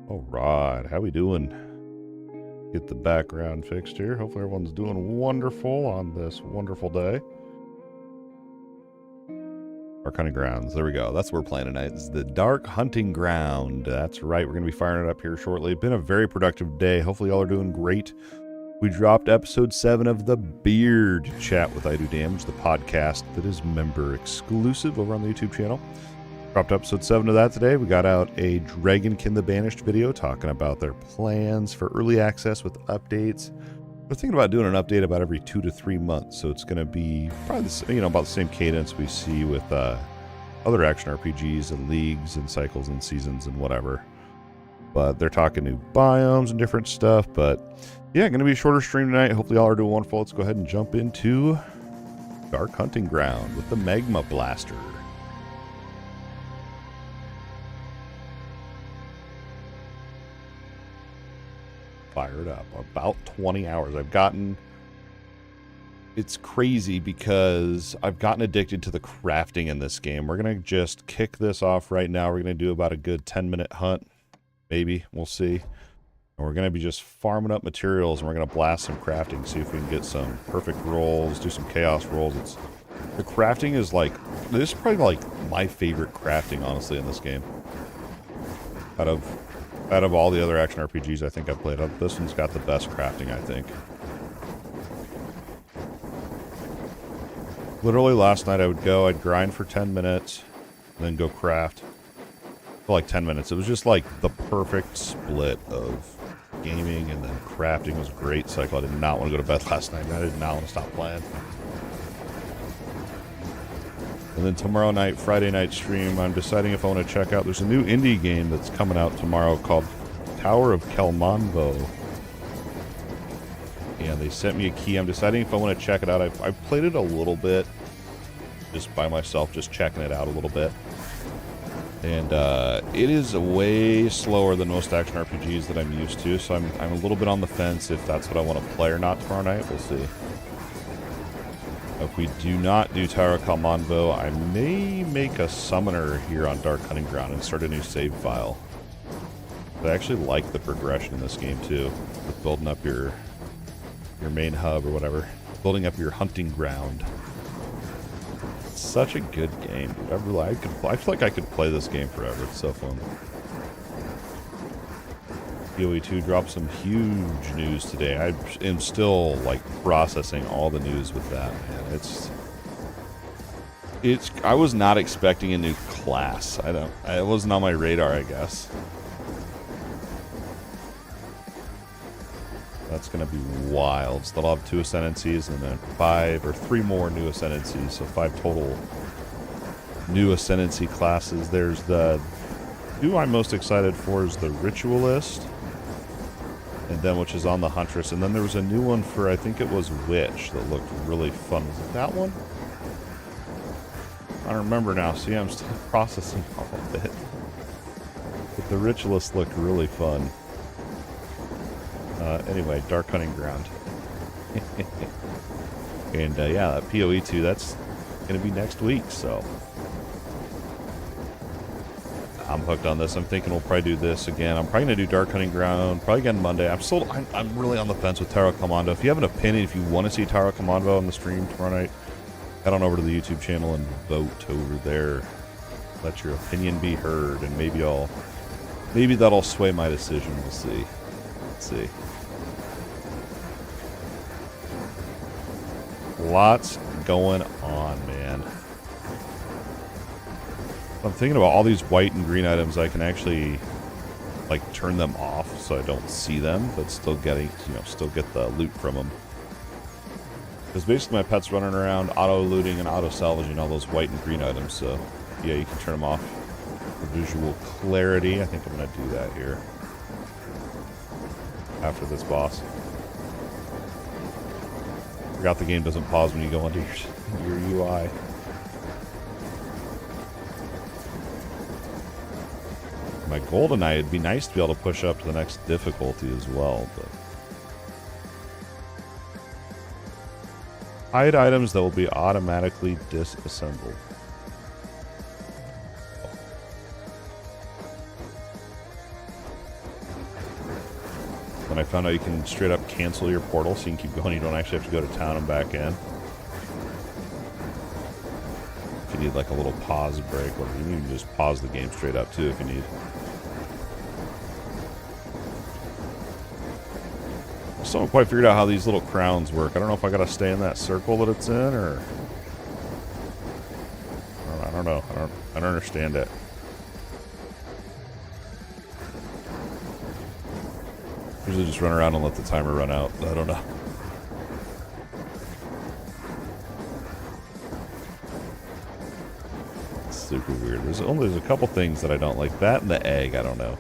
All right, how we doing? Get the background fixed here. Hopefully everyone's doing wonderful on this wonderful day. Dark Hunting Grounds. There we go. That's what we're playing tonight. It's the Dark Hunting Ground. That's right. We're going to be firing it up here shortly. It's been a very productive day. Hopefully y'all are doing great. We dropped episode 7 of the Beard Chat with Idodmg, the podcast that is member exclusive over on the YouTube channel. Dropped episode 7 of that today. We got out a Dragonkin the Banished video talking about their plans for early access with updates. We're thinking about doing an update about every 2 to 3 months, so it's going to be probably about the same cadence we see with other action RPGs and leagues and cycles and seasons and whatever. But they're talking new biomes and different stuff. But yeah, going to be a shorter stream tonight. Hopefully y'all are doing wonderful. Let's go ahead and jump into Dark Hunting Ground with the Magma Blaster. Fired up. About 20 hours. It's crazy because I've gotten addicted to the crafting in this game. We're going to just kick this off right now. We're going to do about a good 10-minute hunt. Maybe. We'll see. And we're going to be just farming up materials, and we're going to blast some crafting, see if we can get some perfect rolls, do some chaos rolls. The crafting is this is probably my favorite crafting, honestly, in this game. Out of all the other action RPGs I think I've played, this one's got the best crafting, I think. Literally last night I'd grind for 10 minutes, and then go craft for like 10 minutes. It was just like the perfect split of gaming and then crafting. It was a great cycle. I did not want to go to bed last night, and I did not want to stop playing. And then tomorrow night, Friday night stream, I'm deciding if I want to check out. There's a new indie game that's coming out tomorrow called Tower of Kelmanvo. And they sent me a key. I'm deciding if I want to check it out. I've played it a little bit, just by myself, just checking it out a little bit. And it is way slower than most action RPGs that I'm used to, so I'm a little bit on the fence if that's what I want to play or not tomorrow night. We'll see. If we do not do Tower of Kelmanvo, I may make a summoner here on Dark Hunting Ground and start a new save file. I actually like the progression in this game too, with building up your main hub or whatever, building up your hunting ground. It's such a good game, dude. I feel like I could play this game forever. It's so fun. PoE 2 dropped some huge news today. I am still processing all the news with that, man. I was not expecting a new class. It wasn't on my radar, I guess. That's gonna be wild. So they'll have 2 ascendancies and then 5 or 3 more new ascendancies, so 5 total new ascendancy classes. There's who I'm most excited for is the Ritualist, and then which is on the Huntress, and then there was a new one for, I think it was Witch, that looked really fun. Was it that one? I don't remember now. See, I'm still processing all of it. But the Ritualist looked really fun. Anyway, Dark Hunting Ground. And yeah, that PoE 2, that's going to be next week, so I'm hooked on this. I'm thinking we'll probably do this again. I'm probably going to do Dark Hunting Ground, probably again Monday. I'm really on the fence with Tower of Kelmanvo. If you have an opinion, if you want to see Tower of Kelmanvo on the stream tomorrow night, head on over to the YouTube channel and vote over there. Let your opinion be heard, and maybe that'll sway my decision. We'll see. Let's see. Lots going on, man. I'm thinking about all these white and green items. I can actually turn them off so I don't see them, but still get the loot from them. Because basically my pet's running around auto looting and auto salvaging all those white and green items. So yeah, you can turn them off for visual clarity. I think I'm gonna do that here after this boss. Forgot the game doesn't pause when you go into your UI. My goal tonight, it'd be nice to be able to push up to the next difficulty as well, but hide items that will be automatically disassembled. Then I found out you can straight up cancel your portal so you can keep going. You don't actually have to go to town and back in. If you need like a little pause break, or you can just pause the game straight up too if you need. I still haven't quite figured out how these little crowns work. I don't know if I gotta stay in that circle that it's in, or I don't know. I don't understand it. Usually just run around and let the timer run out. I don't know. It's super weird. There's a couple things that I don't like. That and the egg, I don't know.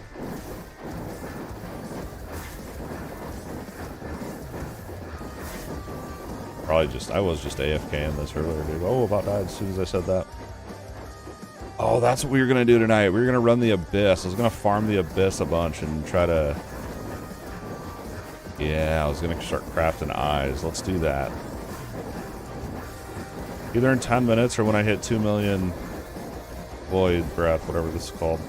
Probably just, I was just AFK in this earlier, dude. Oh, about died as soon as I said that. Oh, that's what we were going to do tonight. We were going to run the Abyss. I was going to farm the Abyss a bunch and try to... Yeah, I was going to start crafting eyes. Let's do that. Either in 10 minutes or when I hit 2 million void breath, whatever this is called.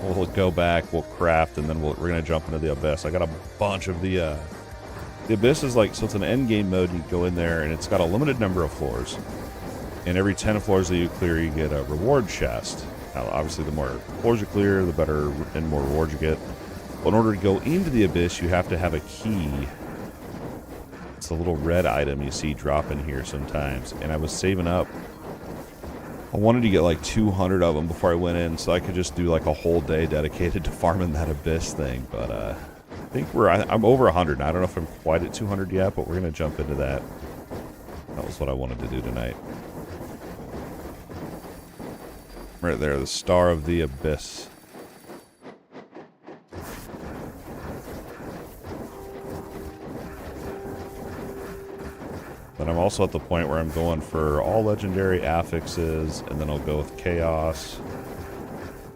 We'll go back, we'll craft, and then we're going to jump into the Abyss. I got a bunch of the Abyss is like, so it's an end game mode. You go in there and it's got a limited number of floors. And every 10 floors that you clear, you get a reward chest. Now, obviously, the more floors you clear, the better and more rewards you get. But in order to go into the Abyss, you have to have a key. It's a little red item you see drop in here sometimes. And I was saving up. I wanted to get like 200 of them before I went in, so I could just do like a whole day dedicated to farming that Abyss thing. But I think I'm over 100 now. I don't know if I'm quite at 200 yet, but we're going to jump into that. That was what I wanted to do tonight. Right there, the Star of the Abyss. But I'm also at the point where I'm going for all legendary affixes, and then I'll go with chaos.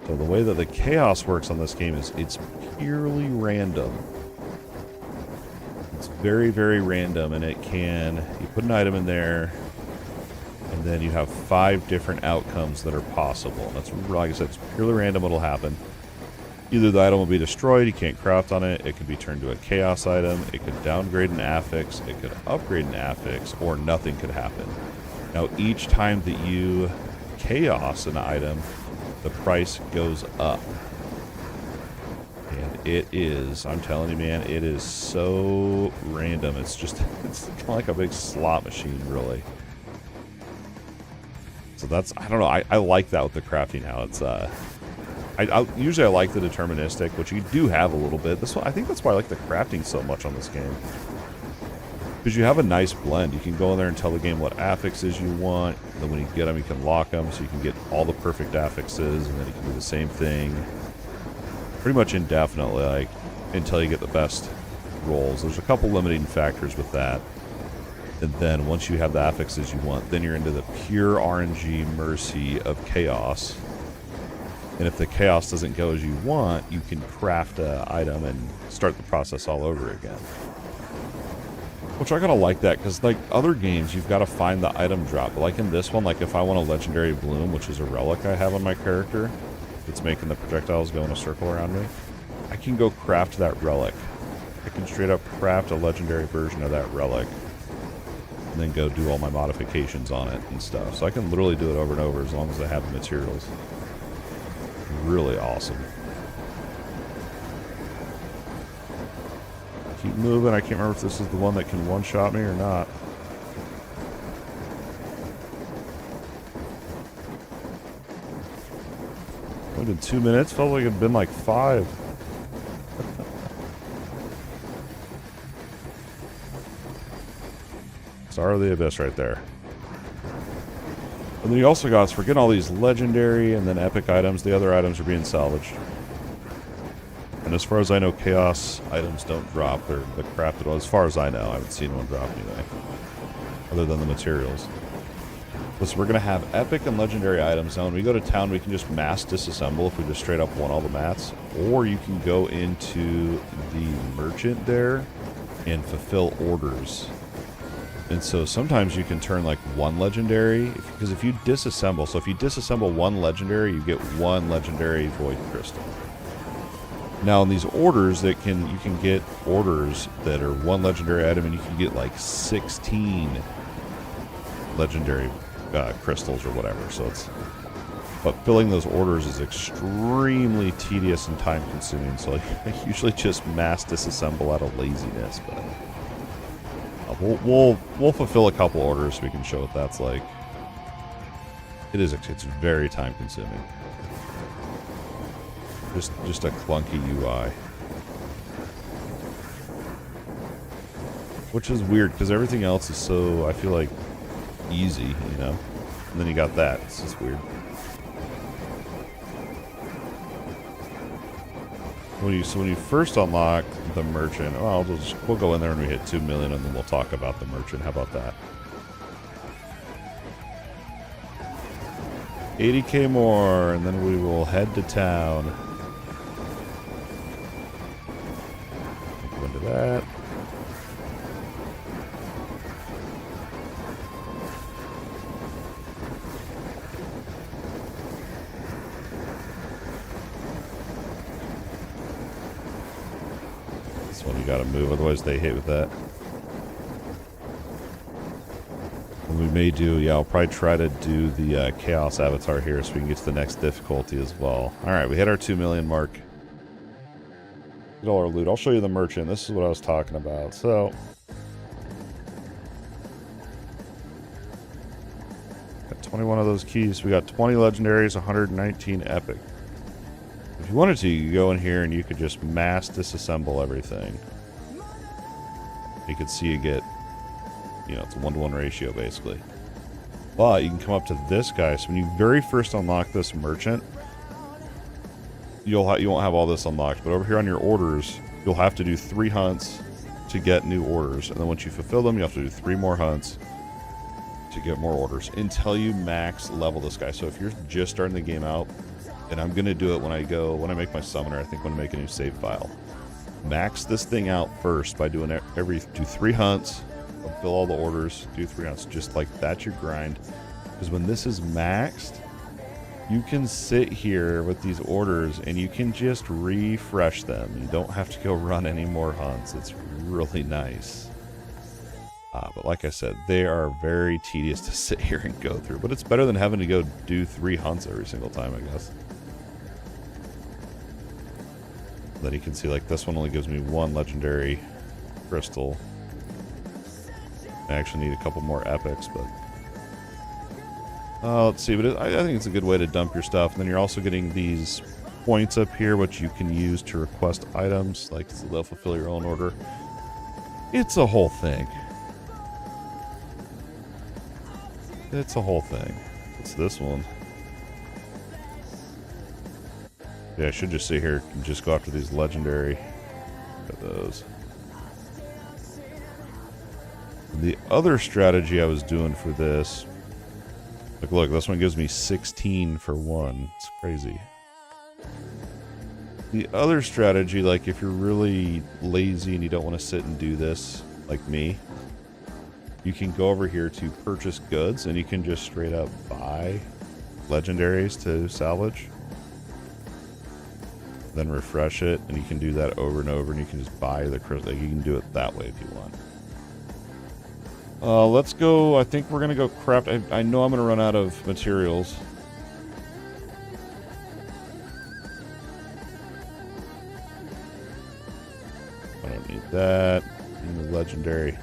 So the way that the chaos works on this game is it's purely random. It's very, very random, and it can... You put an item in there, and then you have 5 different outcomes that are possible. And that's, like I said, it's purely random what'll happen. Either the item will be destroyed, you can't craft on it, it could be turned to a chaos item, it could downgrade an affix, it could upgrade an affix, or nothing could happen. Now each time that you chaos an item, the price goes up. And it is, I'm telling you, man, it is so random. It's just, it's kind of like a big slot machine, really. So that's, I don't know, I like that with the crafting now. It's, usually I like the deterministic, which you do have a little bit. This one, I think that's why I like the crafting so much on this game. Because you have a nice blend. You can go in there and tell the game what affixes you want. Then when you get them, you can lock them, so you can get all the perfect affixes, and then you can do the same thing pretty much indefinitely, like, until you get the best rolls. There's a couple limiting factors with that. And then once you have the affixes you want, then you're into the pure RNG mercy of chaos. And if the chaos doesn't go as you want, you can craft an item and start the process all over again. Which I gotta like that, because like other games, you've got to find the item drop. But like in this one, like if I want a legendary bloom, which is a relic I have on my character, that's making the projectiles go in a circle around me, I can go craft that relic. I can straight up craft a legendary version of that relic, and then go do all my modifications on it and stuff. So I can literally do it over and over as long as I have the materials. Really awesome. Keep moving. I can't remember if this is the one that can one-shot me or not. It's been 2 minutes. Felt like it'd been like 5. Star of the Abyss right there. And then you also got, we're getting all these legendary and then epic items. The other items are being salvaged. And as far as I know, chaos items don't drop. They're crafted. Well, as far as I know, I haven't seen one drop anyway. Other than the materials. So we're going to have epic and legendary items. Now when we go to town, we can just mass disassemble if we just straight up want all the mats. Or you can go into the merchant there and fulfill orders. And so sometimes you can turn like one legendary, because if you disassemble, so if you disassemble one legendary, you get one legendary void crystal. Now in these orders, you can get orders that are 1 legendary item, and you can get like 16 legendary crystals or whatever. So but filling those orders is extremely tedious and time consuming. So I usually just mass disassemble out of laziness, but we'll fulfill a couple orders so we can show what that's like. It's very time consuming. Just a clunky UI. Which is weird, because everything else is so, I feel like, easy, you know? And then you got that. It's just weird. When you first unlock the merchant, well, we'll go in there and we hit 2 million, and then we'll talk about the merchant. How about that? 80k more, and then we will head to town. Go into that. This one you gotta move, otherwise they hit with that. What we may do, yeah, I'll probably try to do the Chaos Avatar here so we can get to the next difficulty as well. Alright, we hit our 2 million mark. Get all our loot. I'll show you the merchant. This is what I was talking about. So, got 21 of those keys. We got 20 legendaries, 119 epic. If you wanted to, you could go in here and you could just mass disassemble everything. You could see you get, you know, it's a 1-to-1 ratio basically. But you can come up to this guy. So when you very first unlock this merchant, you won't have all this unlocked. But over here on your orders, you'll have to do 3 hunts to get new orders. And then once you fulfill them, you have to do 3 more hunts to get more orders until you max level this guy. So if you're just starting the game out, and I'm going to do it when I make my summoner, I think when I make a new save file. Max this thing out first by doing do 3 hunts, fulfill all the orders, do 3 hunts, just like that's your grind. Because when this is maxed, you can sit here with these orders and you can just refresh them. You don't have to go run any more hunts. It's really nice. But like I said, they are very tedious to sit here and go through. But it's better than having to go do 3 hunts every single time, I guess. Then you can see, like, this one only gives me 1 legendary crystal. I actually need a couple more epics, but let's see. But I think it's a good way to dump your stuff. And then you're also getting these points up here, which you can use to request items. Like, they'll fulfill your own order. It's a whole thing. It's a whole thing. What's this one? Yeah, I should just sit here and just go after these legendary. Look at those. The other strategy I was doing for this, look, this one gives me 16 for 1. It's crazy. The other strategy, like if you're really lazy and you don't want to sit and do this, like me, you can go over here to purchase goods and you can just straight up buy legendaries to salvage. Then refresh it, and you can do that over and over, and you can just buy the crystal. You can do it that way if you want. Let's go. I think we're gonna go craft. I know I'm gonna run out of materials. I don't need that. I need the legendary.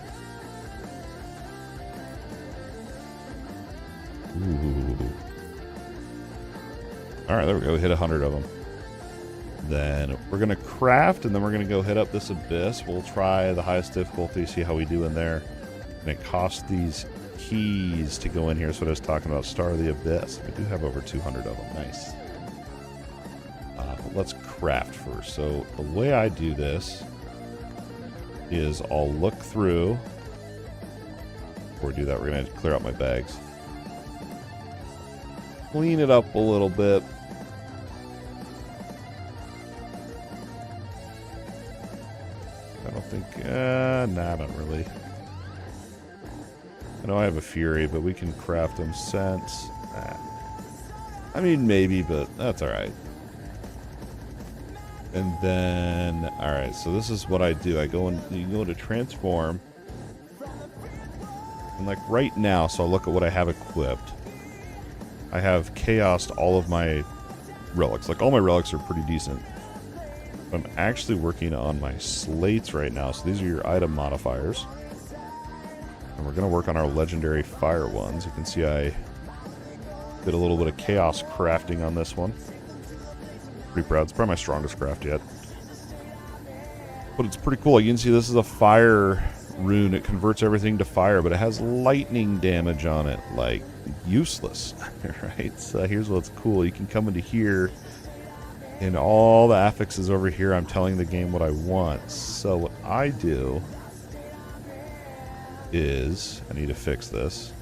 Ooh. All right, there we go. We hit 100 of them. Then we're going to craft, and then we're going to go hit up this abyss. We'll try the highest difficulty, see how we do in there. And it costs these keys to go in here. So what I was talking about, Star of the Abyss. We do have over 200 of them. Nice. Let's craft first. So the way I do this is I'll look through. Before we do that, we're going to clear out my bags. Clean it up a little bit. I don't think, nah, not really. I know I have a Fury, but we can craft them since. I mean, maybe, but that's alright. And then, all right, so this is what I do. I go in, you go into transform. And like right now, so I'll look at what I have equipped. I have chaosed all of my relics. Like all my relics are pretty decent. But I'm actually working on my slates right now. So these are your item modifiers. And we're going to work on our legendary fire ones. You can see I did a little bit of chaos crafting on this one. Pretty proud. It's probably my strongest craft yet. But it's pretty cool. You can see this is a fire rune. It converts everything to fire, but it has lightning damage on it. Like, useless. Right? So here's what's cool. You can come into here, and all the affixes over here, I'm telling the game what I want. So what I do is, I need to fix this.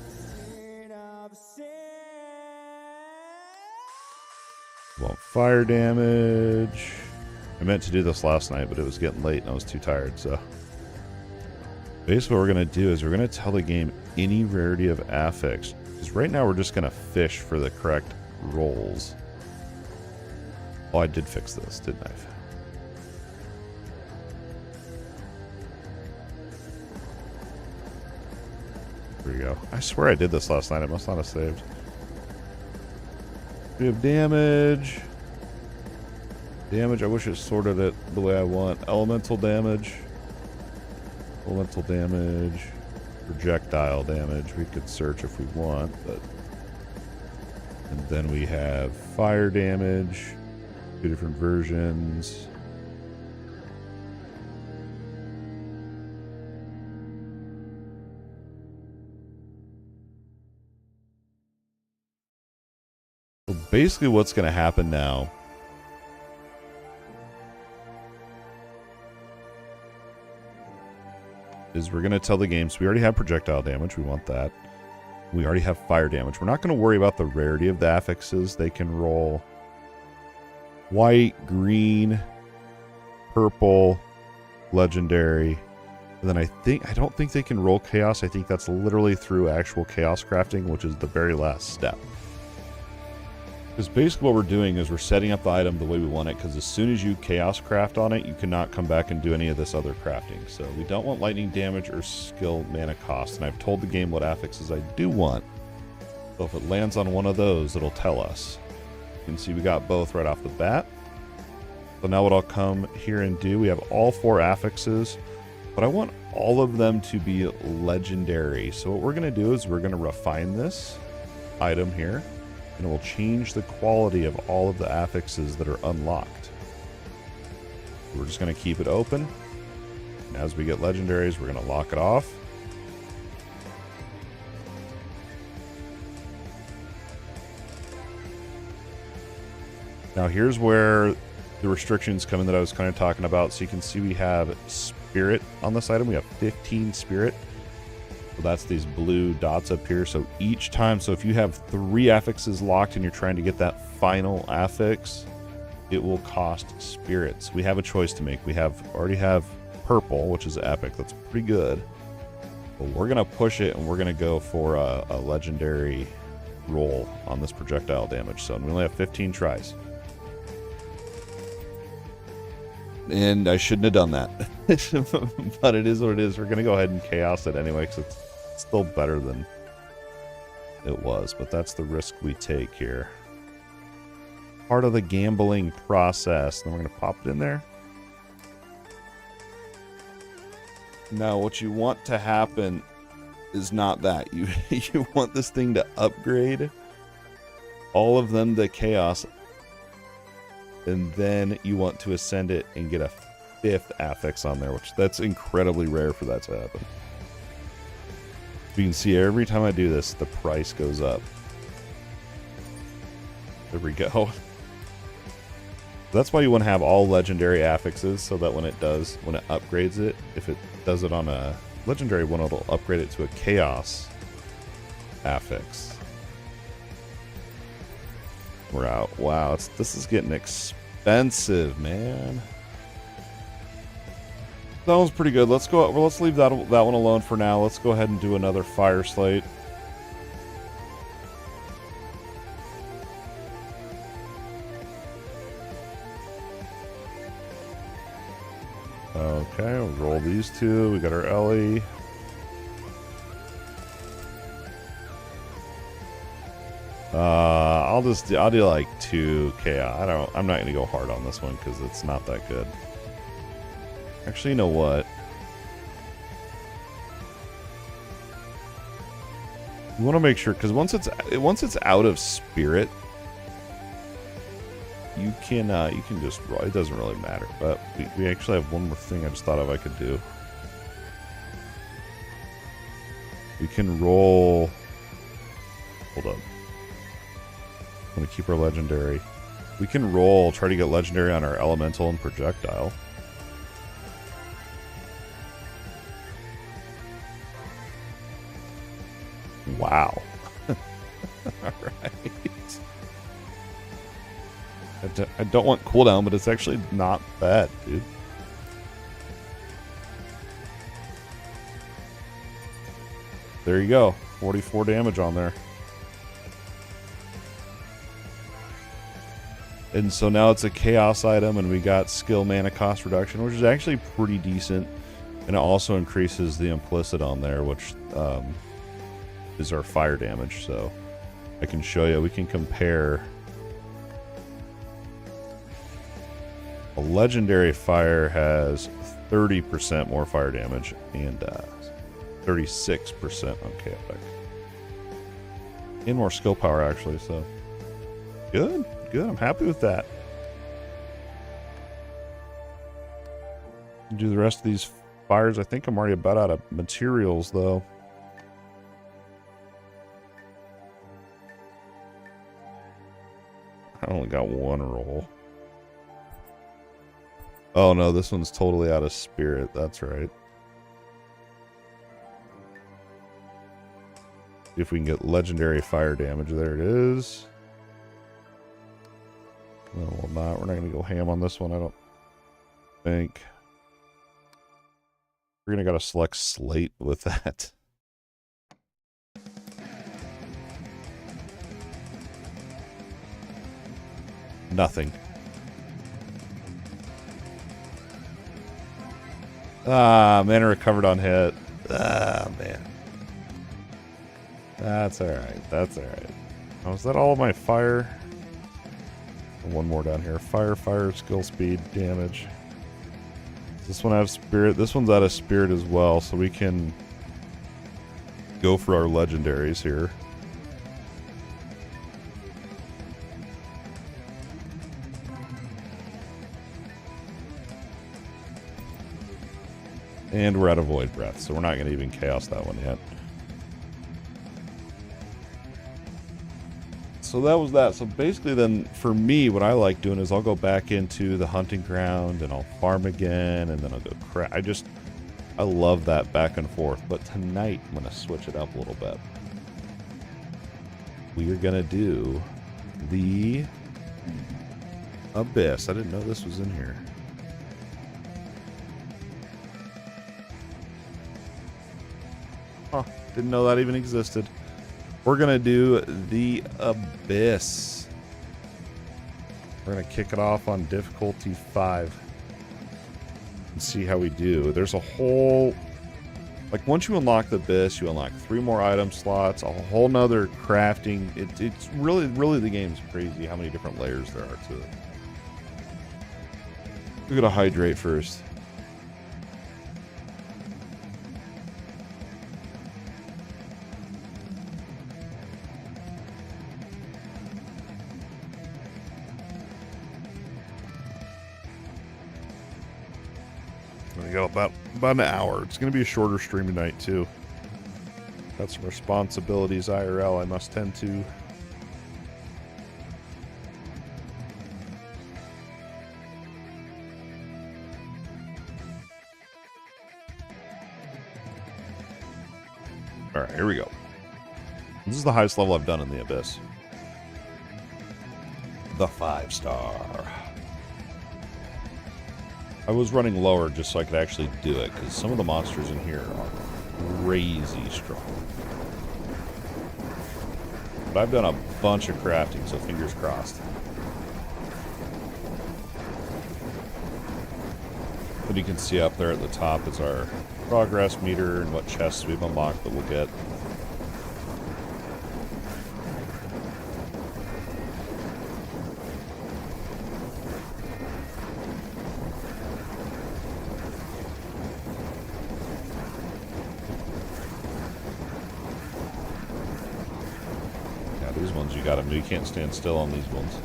Well, fire damage. I meant to do this last night, but it was getting late and I was too tired, so. Basically what we're going to do is we're going to tell the game any rarity of affix. Because right now we're just going to fish for the correct rolls. Oh, I did fix this, didn't I? There we go. I swear I did this last night. I must not have saved. We have damage. Damage, I wish it sorted it the way I want. Elemental damage. Elemental damage. Projectile damage. We could search if we want, but... And then we have fire damage. 2 different versions. So basically what's going to happen now is we're going to tell the game, so we already have projectile damage, we want that. We already have fire damage. We're not going to worry about the rarity of the affixes. They can roll white, green, purple, legendary. And then I don't think they can roll chaos. I think that's literally through actual chaos crafting, which is the very last step. Because basically what we're doing is we're setting up the item the way we want it, because as soon as you chaos craft on it, you cannot come back and do any of this other crafting. So we don't want lightning damage or skill mana cost, and I've told the game what affixes I do want. So if it lands on one of those, it'll tell us. You can see we got both right off the bat. So now what I'll come here and do, we have all 4 affixes, but I want all of them to be legendary. So what we're going to do is we're going to refine this item here, and it will change the quality of all of the affixes that are unlocked. We're just going to keep it open, and as we get legendaries, we're going to lock it off. Now here's where the restrictions come in that I was kind of talking about. So you can see we have spirit on this item. We have 15 spirit. So that's these blue dots up here. So each time, so if you have 3 affixes locked and you're trying to get that final affix, it will cost spirits. We have a choice to make. We already have purple, which is epic. That's pretty good. But we're going to push it and we're going to go for a legendary roll on this projectile damage. So we only have 15 tries. And I shouldn't have done that. But it is what it is. We're going to go ahead and chaos it anyway, because it's still better than it was. But that's the risk we take here. Part of the gambling process. Then we're going to pop it in there. Now, what you want to happen is not that. You want this thing to upgrade all of them to chaos, and then you want to ascend it and get a 5th affix on there, which that's incredibly rare for that to happen. You can see every time I do this, the price goes up. There we go. That's why you want to have all legendary affixes, so that when it upgrades it, if it does it on a legendary one, it'll upgrade it to a chaos affix. We're out. Wow, this is getting expensive, man. That one's pretty good. Let's go. Well, let's leave that one alone for now. Let's go ahead and do another fire slate. Okay, we'll roll these two. We got our Ellie. I'll do like 2 chaos. I'm not gonna go hard on this one because it's not that good. Actually, you know what? You want to make sure, because once it's out of spirit, you can just roll. It doesn't really matter. But we actually have one more thing I just thought of I could do. We can roll. Hold up. I'm gonna keep our legendary. We can roll. Try to get legendary on our elemental and projectile. Wow. Alright. I don't want cooldown, but it's actually not bad, dude. There you go. 44 damage on there. And so now it's a chaos item, and we got skill mana cost reduction, which is actually pretty decent. And it also increases the implicit on there, which is our fire damage. So I can show you, we can compare. A legendary fire has 30% more fire damage and 36% on chaotic. And more skill power, actually, so good. Good, I'm happy with that. Do the rest of these fires. I think I'm already about out of materials, though. I only got one roll. Oh no, this one's totally out of spirit. That's right. See if we can get legendary fire damage. There it is. No, we'll not. We're not going to go ham on this one, I don't think. We're going to gotta select slate with that. Nothing. Ah, mana recovered on hit. Ah, man. That's alright. That's alright. Oh, is that all of my fire? One more down here. Fire, skill, speed, damage. This one out of spirit. This one's out of spirit as well, so we can go for our legendaries here. And we're out of Void Breath, so we're not going to even chaos that one yet. So that was that. So basically then, for me, what I like doing is I'll go back into the hunting ground and I'll farm again, and then I'll go I love that back and forth. But tonight, I'm going to switch it up a little bit. We are going to do the Abyss. I didn't know this was in here. Huh, didn't know that even existed. We're going to do the Abyss. We're going to kick it off on difficulty 5. And see how we do. There's a whole... Like, once you unlock the Abyss, you unlock 3 more item slots, a whole nother crafting. It's really the game's crazy how many different layers there are to it. We're going to hydrate first. We got about an hour. It's going to be a shorter stream tonight, too. Got some responsibilities IRL I must tend to. Alright, here we go. This is the highest level I've done in the Abyss. The 5-star. I was running lower just so I could actually do it, because some of the monsters in here are crazy strong. But I've done a bunch of crafting, so fingers crossed. But you can see up there at the top is our progress meter and what chests we've unlocked that we'll get. Yeah, these ones you gotta move. You can't stand still on these ones.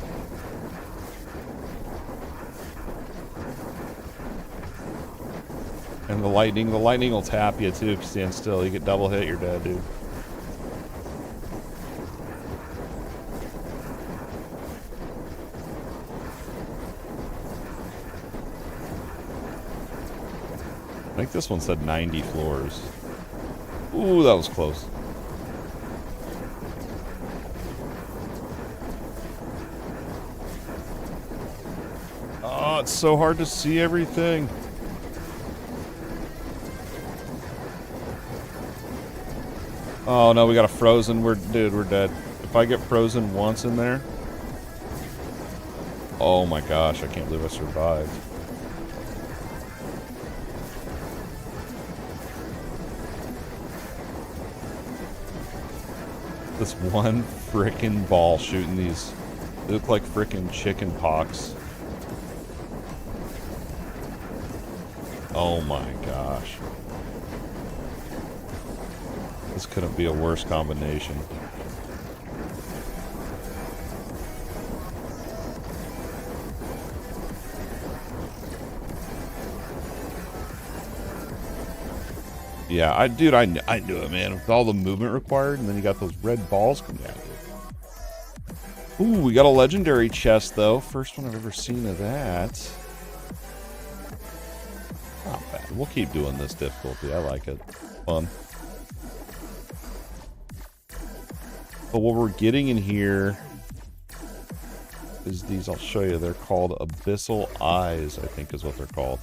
And the lightning will tap you too if you stand still. You get double hit, you're dead, dude. I think this one said 90 floors. Ooh, that was close. Oh, it's so hard to see everything. Oh no, we got a frozen. Dude, we're dead. If I get frozen once in there. Oh my gosh, I can't believe I survived. This one frickin' ball shooting these. They look like frickin' chicken pox. Oh my gosh. This couldn't be a worse combination. Yeah, dude, I knew it, man. With all the movement required, and then you got those red balls coming at you. Ooh, we got a legendary chest, though. First one I've ever seen of that. Not bad. We'll keep doing this difficulty. I like it. Fun. But what we're getting in here is these, I'll show you. They're called Abyssal Eyes, I think is what they're called.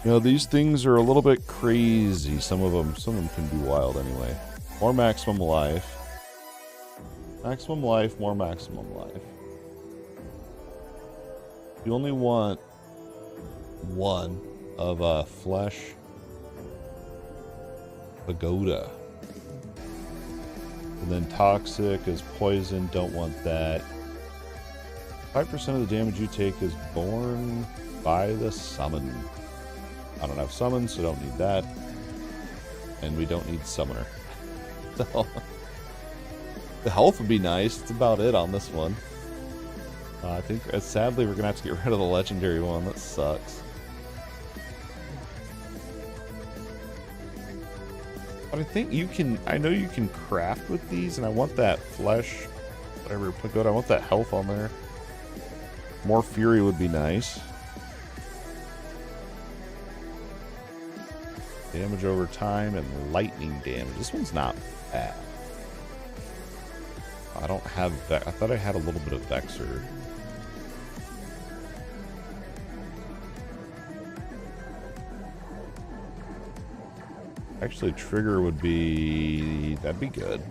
You know, these things are a little bit crazy. Some of them can be wild anyway. More maximum life. Maximum life, more maximum life. You only want one of flesh pagoda. And then toxic is poison, don't want that. 5% of the damage you take is borne by the summon. I don't have summon, so don't need that. And we don't need summoner. So the health would be nice. That's about it on this one. I think sadly we're gonna have to get rid of the legendary one. That sucks. But I think you can, I know you can craft with these, and I want that flesh, whatever, pagoda, I want that health on there. More fury would be nice. Damage over time and lightning damage. This one's not bad. I don't have, I thought I had a little bit of Vexer. Actually, trigger would be, that'd be good.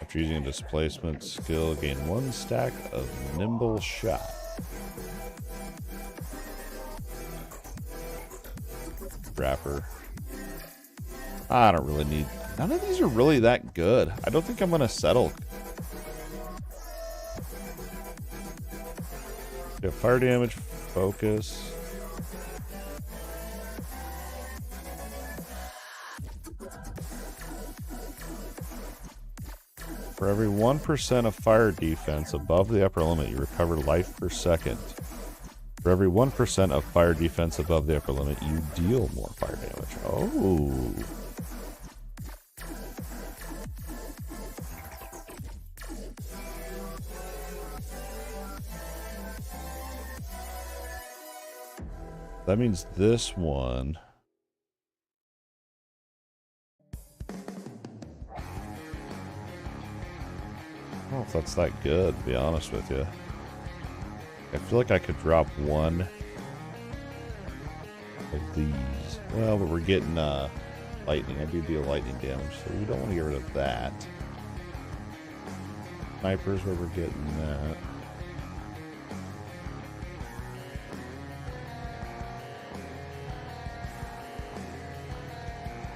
After using a displacement skill, gain 1 stack of nimble shot. Wrapper. I don't really need, none of these are really that good. I don't think I'm gonna settle. Yeah, fire damage, focus. For every 1% of fire defense above the upper limit, you recover life per second. For every 1% of fire defense above the upper limit, you deal more fire damage. Oh. That means this one. I don't know if that's that good, to be honest with you. I feel like I could drop one of these. Well, but we're getting lightning. I do deal lightning damage, so we don't want to get rid of that. Snipers where we're getting that.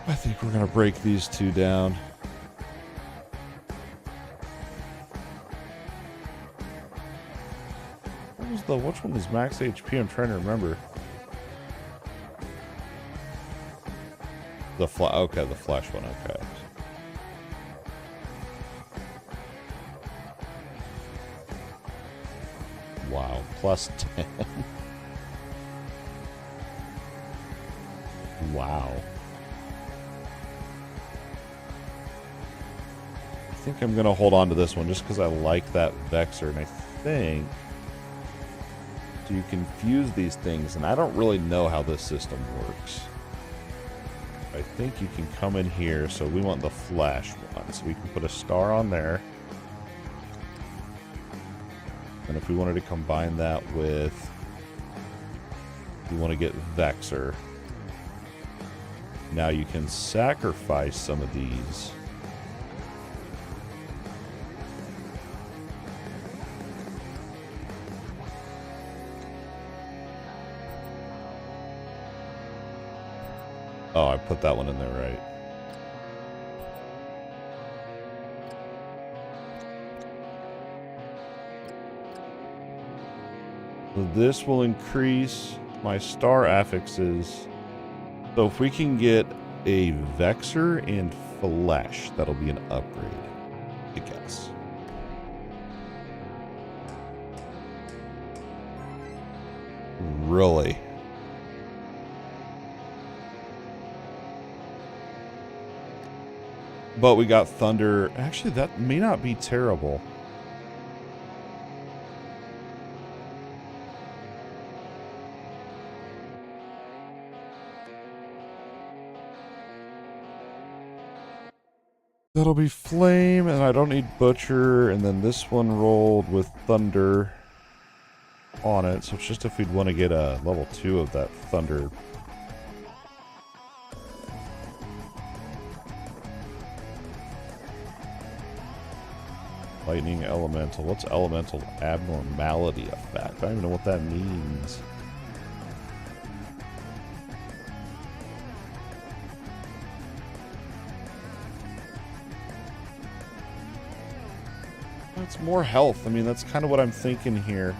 I think we're gonna break these two down. Which one was max HP? I'm trying to remember. Okay, the flash one, okay. Wow, plus 10. Wow. I think I'm gonna hold on to this one just because I like that Vexer, and I think you can fuse these things, and I don't really know how this system works. I think you can come in here, so we want the flash one, so we can put a star on there. And if we wanted to combine that with, you want to get Vexer. Now you can sacrifice some of these. Oh, I put that one in there, right. So this will increase my star affixes. So if we can get a Vexer and Flesh, that'll be an upgrade, I guess. Really? But we got Thunder. Actually, that may not be terrible. That'll be Flame, and I don't need Butcher, and then this one rolled with Thunder on it, so it's just if we'd want to get a level 2 of that Thunder. Lightning Elemental. What's Elemental Abnormality Effect? I don't even know what that means. It's more health. I mean, that's kind of what I'm thinking here.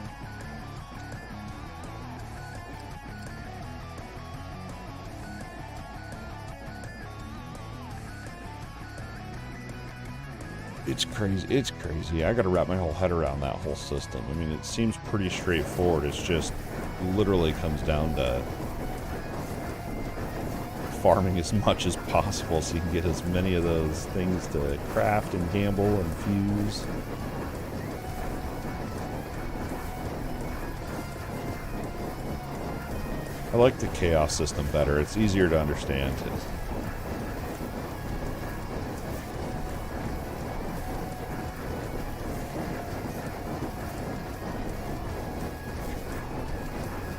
It's crazy. It's crazy. I got to wrap my whole head around that whole system. I mean, it seems pretty straightforward. It's just literally comes down to farming as much as possible so you can get as many of those things to craft and gamble and fuse. I like the chaos system better. It's easier to understand.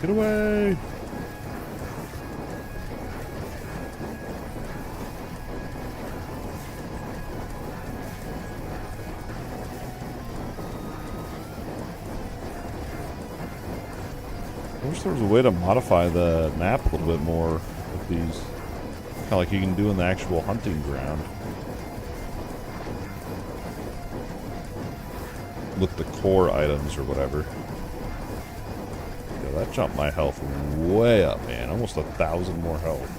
Get away! I wish there was a way to modify the map a little bit more with these. Kind of like you can do in the actual hunting ground. With the core items or whatever. Yeah, that jumped my health way up, man. Almost 1,000 more health.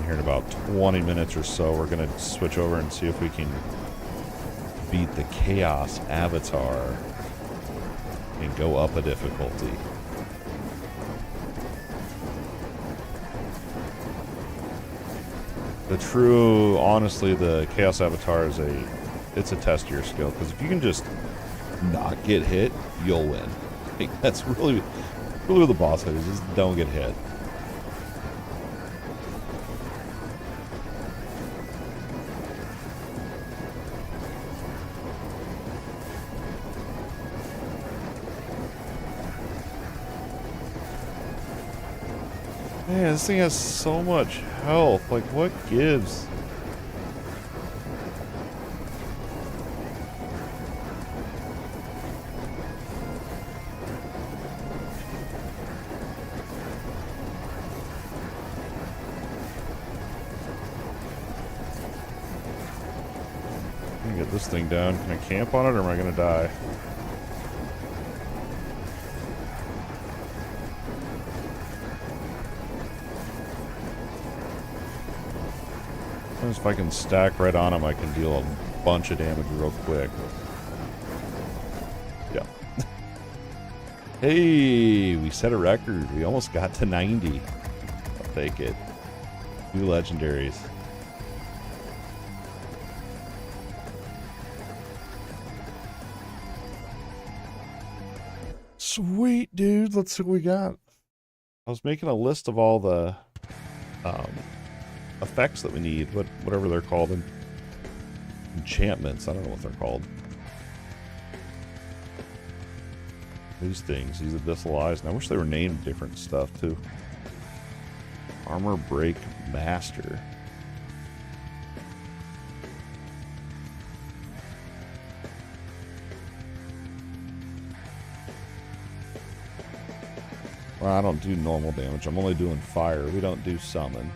Here in about 20 minutes or so, we're going to switch over and see if we can beat the Chaos Avatar and go up a difficulty. Honestly, the Chaos Avatar is it's a test of your skill, because if you can just not get hit, you'll win. Like, that's really what the boss fight is, just don't get hit. Man, this thing has so much health. Like, what gives? I'm gonna get this thing down. Can I camp on it or am I gonna die? If I can stack right on him, I can deal a bunch of damage real quick. Yeah. Hey, we set a record. We almost got to 90. I'll take it. 2 legendaries. Sweet, dude. Let's see what we got. I was making a list of all the effects that we need, whatever they're called, enchantments. I don't know what they're called. These things, these abyssal eyes, and I wish they were named different stuff too. Armor break master. Well, I don't do normal damage. I'm only doing fire. We don't do summon.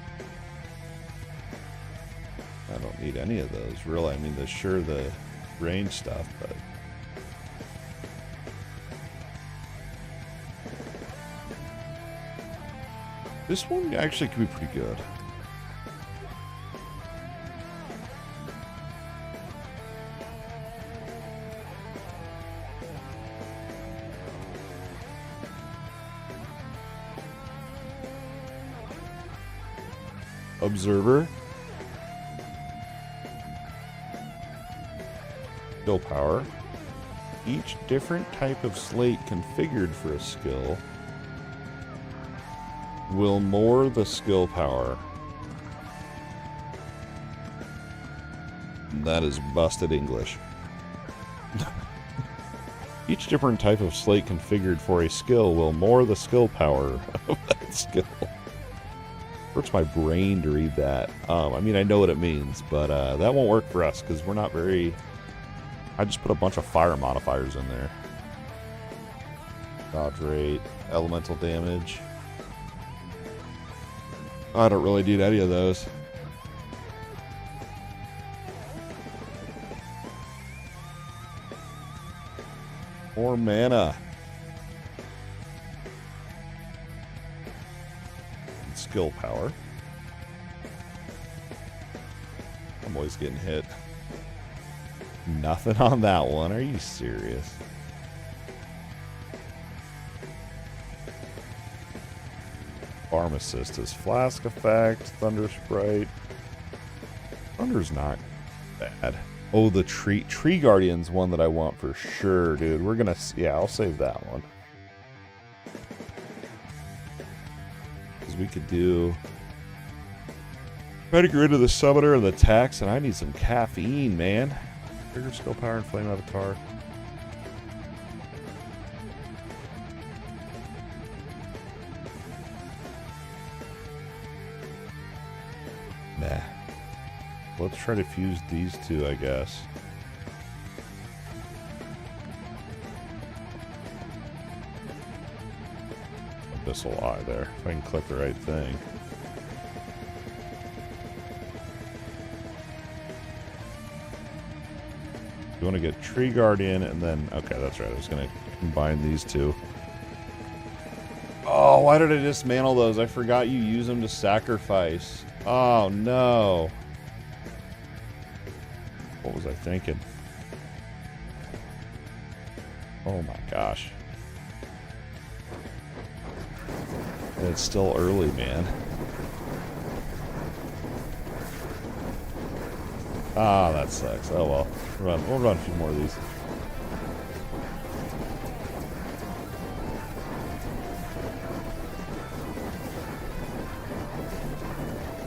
I don't need any of those, really. I mean, the range stuff, but... This one actually could be pretty good. Observer. Skill power. Each different type of slate configured for a skill will more the skill power. That is busted English. Each different type of slate configured for a skill will more the skill power of that skill. Hurts my brain to read that. I mean, I know what it means, but that won't work for us because we're not very... I just put a bunch of fire modifiers in there. Dodge rate, elemental damage. I don't really need any of those. More mana. And skill power. I'm always getting hit. Nothing on that one. Are you serious? Pharmacist is flask effect, thunder sprite. Thunder's not bad. Oh, the tree guardian's one that I want for sure, dude. We're gonna, yeah, I'll save that one. Because we could do... Try to get rid of the summoner and the tax, and I need some caffeine, man. Trigger skill power and flame avatar. Nah. Let's try to fuse these two, I guess. Abyssal Eye there. If I can click the right thing. You want to get Tree Guardian and then... Okay, that's right. I was going to combine these two. Oh, why did I dismantle those? I forgot you use them to sacrifice. Oh, no. What was I thinking? Oh, my gosh. And it's still early, man. Ah, that sucks. Oh, well. We'll run a few more of these.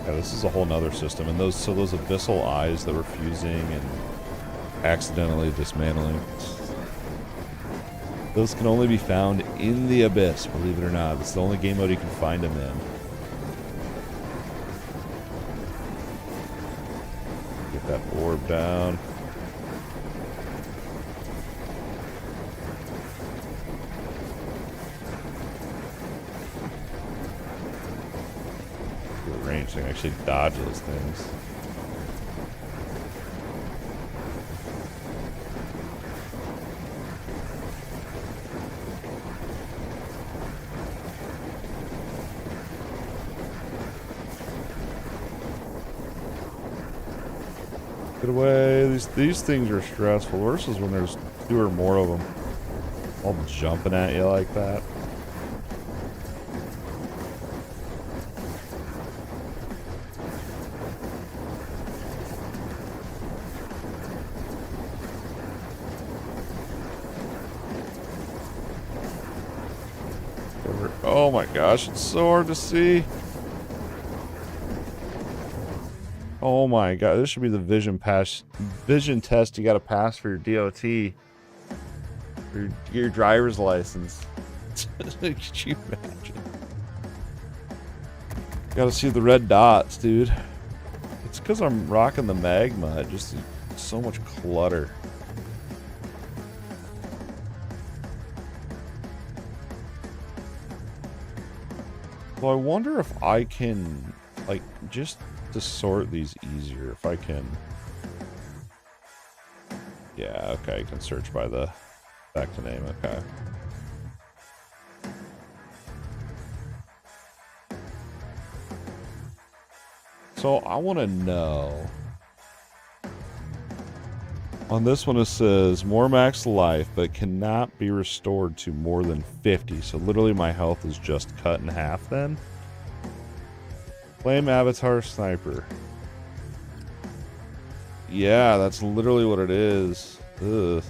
Yeah, this is a whole nother system. And those abyssal eyes that we're fusing and accidentally dismantling, those can only be found in the abyss, believe it or not. It's the only game mode you can find them in. Take that orb down. The range thing actually dodge those things. Get away. These things are stressful. Worse is when there's 2 or more of them all jumping at you like that. Oh my gosh, it's so hard to see. Oh my god, this should be the vision test you gotta pass for your DOT. Your driver's license. Could you imagine? Gotta see the red dots, dude. It's because I'm rocking the magma. It just so much clutter. Well, I wonder if I can, like, just to sort these easier, if I can. Yeah, okay, I can search by the back to name, okay. So I want to know. On this one it says more max life, but cannot be restored to more than 50. So literally my health is just cut in half then. Flame Avatar Sniper. Yeah, that's literally what it is. Ugh.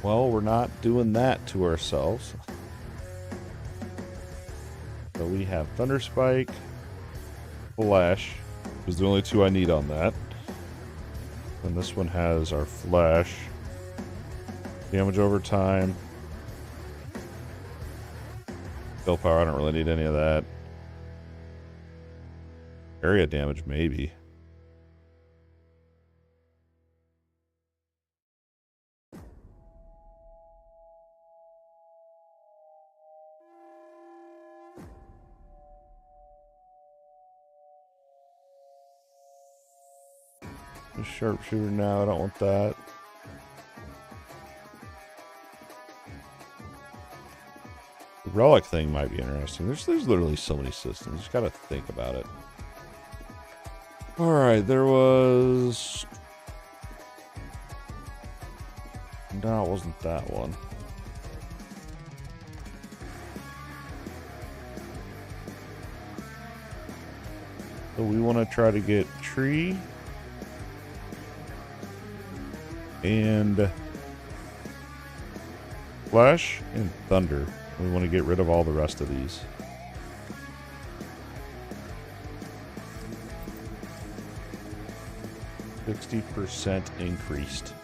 Well, we're not doing that to ourselves. So we have Thunder Spike, Flash, is the only 2 I need on that. And this one has our Flash, damage over time, Spell Power, I don't really need any of that. Area damage, maybe. Sharpshooter now, I don't want that. The relic thing might be interesting. There's literally so many systems. You just gotta think about it. Alright, there was... No, it wasn't that one. So we want to try to get tree and flash and thunder. We want to get rid of all the rest of these. %60 increased.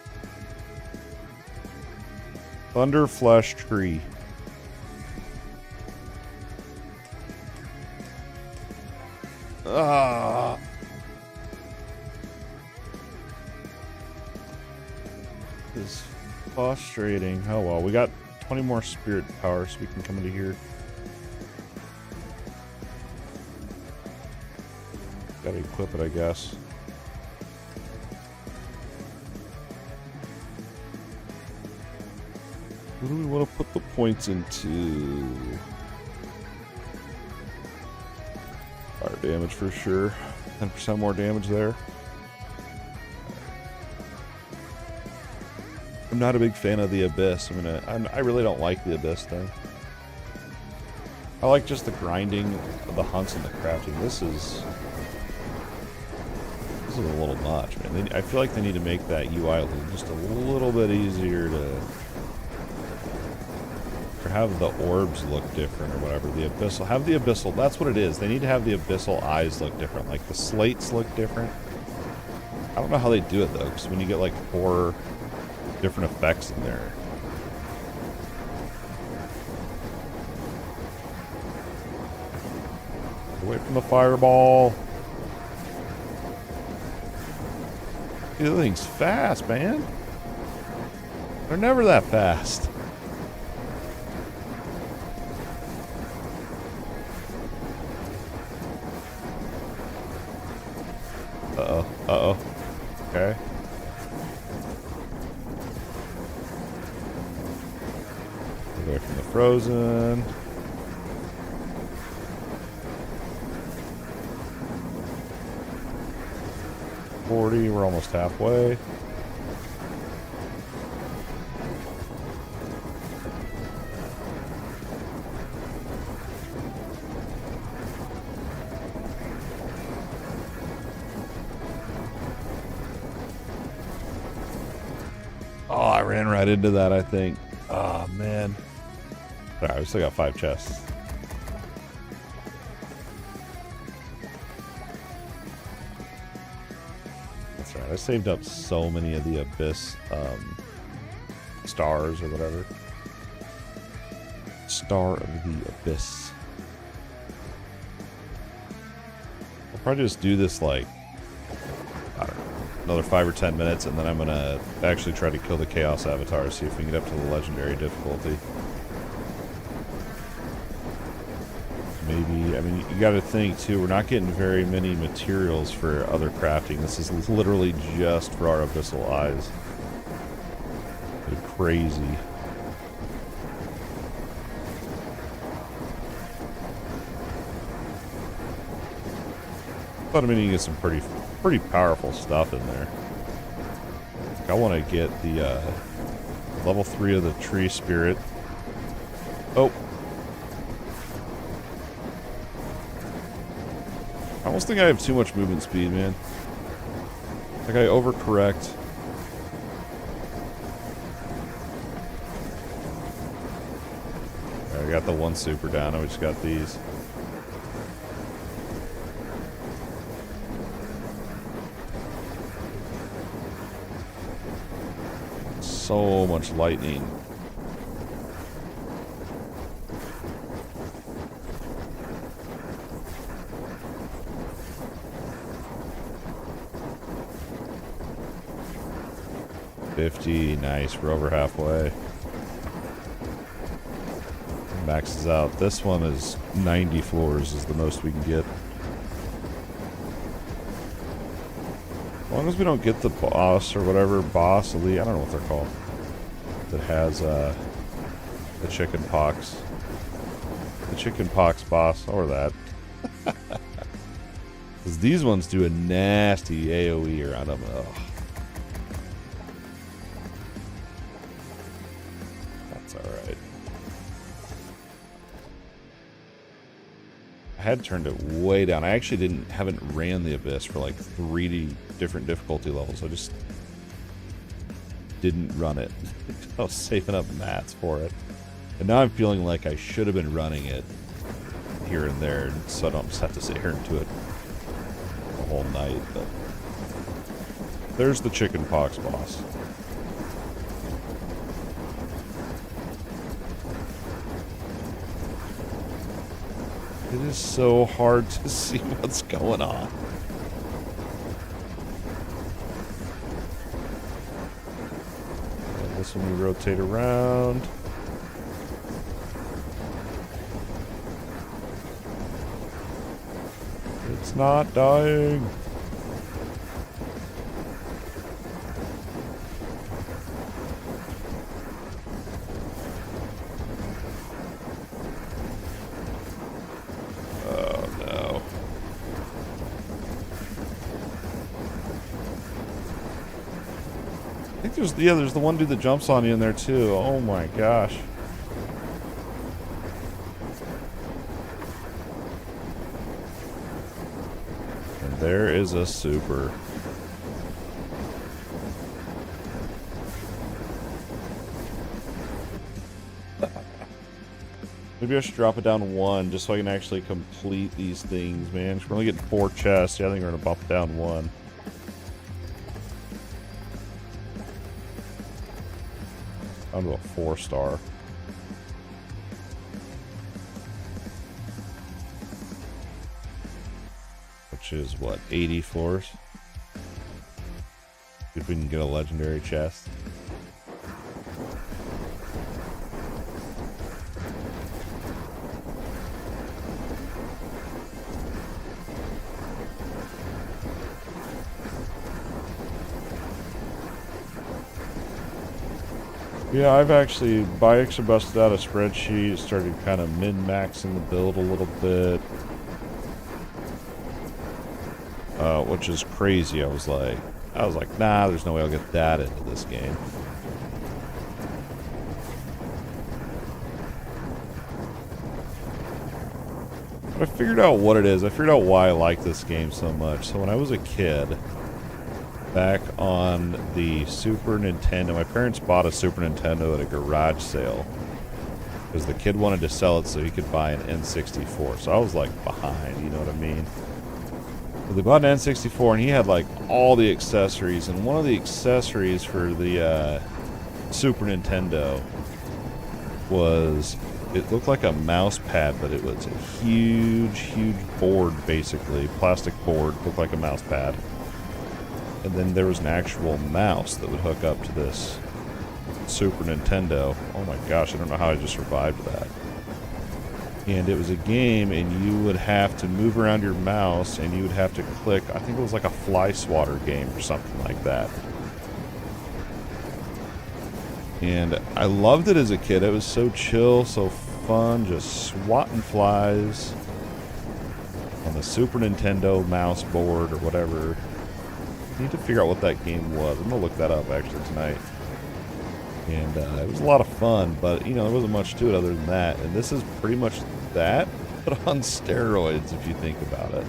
Thunder, flash, tree. Ah. This is frustrating. Oh well, we got 20 more spirit power, so we can come into here. Gotta equip it, I guess. What do we want to put the points into? Fire damage for sure. 10% more damage there. I'm not a big fan of the Abyss. I really don't like the Abyss thing. I like just the grinding of the hunts and the crafting. This is a little much, man. I feel like they need to make that UI just a little bit easier to have the orbs look different or whatever. The abyssal, have the abyssal, that's what it is. They need to have the abyssal eyes look different. Like the slates look different. I don't know how they do it though, because when you get like 4 different effects in there. away from the fireball. These thing's fast, man. They're never that fast. Uh-oh. Uh-oh. Okay. Away from the frozen. We're almost halfway. Oh, I ran right into that, I think. Oh, man. Alright, we still got 5 chests. That's right. I saved up so many of the Abyss stars or whatever. Star of the Abyss. I'll probably just do this like, I don't know, another 5 or 10 minutes, and then I'm gonna actually try to kill the Chaos Avatar, see if we can get up to the legendary difficulty. Maybe, I mean, you gotta think too, we're not getting very many materials for other crafting. This is literally just for our Abyssal Eyes. They're crazy. But I mean, you can get some pretty powerful stuff in there. I want to get the level 3 of the tree spirit. Oh. I almost think I have too much movement speed, man. Like I overcorrect. I got the 1 super down, and we just got these. So much lightning. $50, nice, we're over halfway. Maxes out. This one is 90 floors is the most we can get. As long as we don't get the boss or whatever, boss, elite, I don't know what they're called, that has the chicken pox. The chicken pox boss, or that. Because these ones do a nasty AoE around them. Ugh. That's alright. I had turned it way down. I actually haven't ran the Abyss for like 3 different difficulty levels. I just didn't run it. I was saving up mats for it. And now I'm feeling like I should have been running it here and there, so I don't just have to sit here and do it the whole night. But there's the chicken pox boss. It is so hard to see what's going on. And this one we rotate around. It's not dying. There's the one dude that jumps on you in there too. Oh my gosh. And there is a super. Maybe I should drop it down 1 just so I can actually complete these things, man. We're only getting 4 chests. Yeah, I think we're gonna bump it down 1. I'm a 4-star. which is what, 80 floors? See if we can get a legendary chest. Yeah, I've actually, Bikes busted out a spreadsheet, started kind of min-maxing the build a little bit. Which is crazy. I was like, nah, there's no way I'll get that into this game. But I figured out what it is. I figured out why I like this game so much. So when I was a kid, back on the Super Nintendo, my parents bought a Super Nintendo at a garage sale because the kid wanted to sell it so he could buy an N64. So I was like behind, you know what I mean? So they bought an N64 and he had like all the accessories, and one of the accessories for the Super Nintendo was, it looked like a mouse pad, but it was a huge board, basically plastic board, looked like a mouse pad. And then there was an actual mouse that would hook up to this Super Nintendo. Oh my gosh, I don't know how I just survived that. And it was a game, and you would have to move around your mouse, and you would have to click, I think it was like a fly swatter game or something like that. And I loved it as a kid. It was so chill, so fun, just swatting flies on the Super Nintendo mouse board or whatever. I need to figure out what that game was. I'm going to look that up actually tonight. And it was a lot of fun, but you know, there wasn't much to it other than that. And this is pretty much that, but on steroids if you think about it.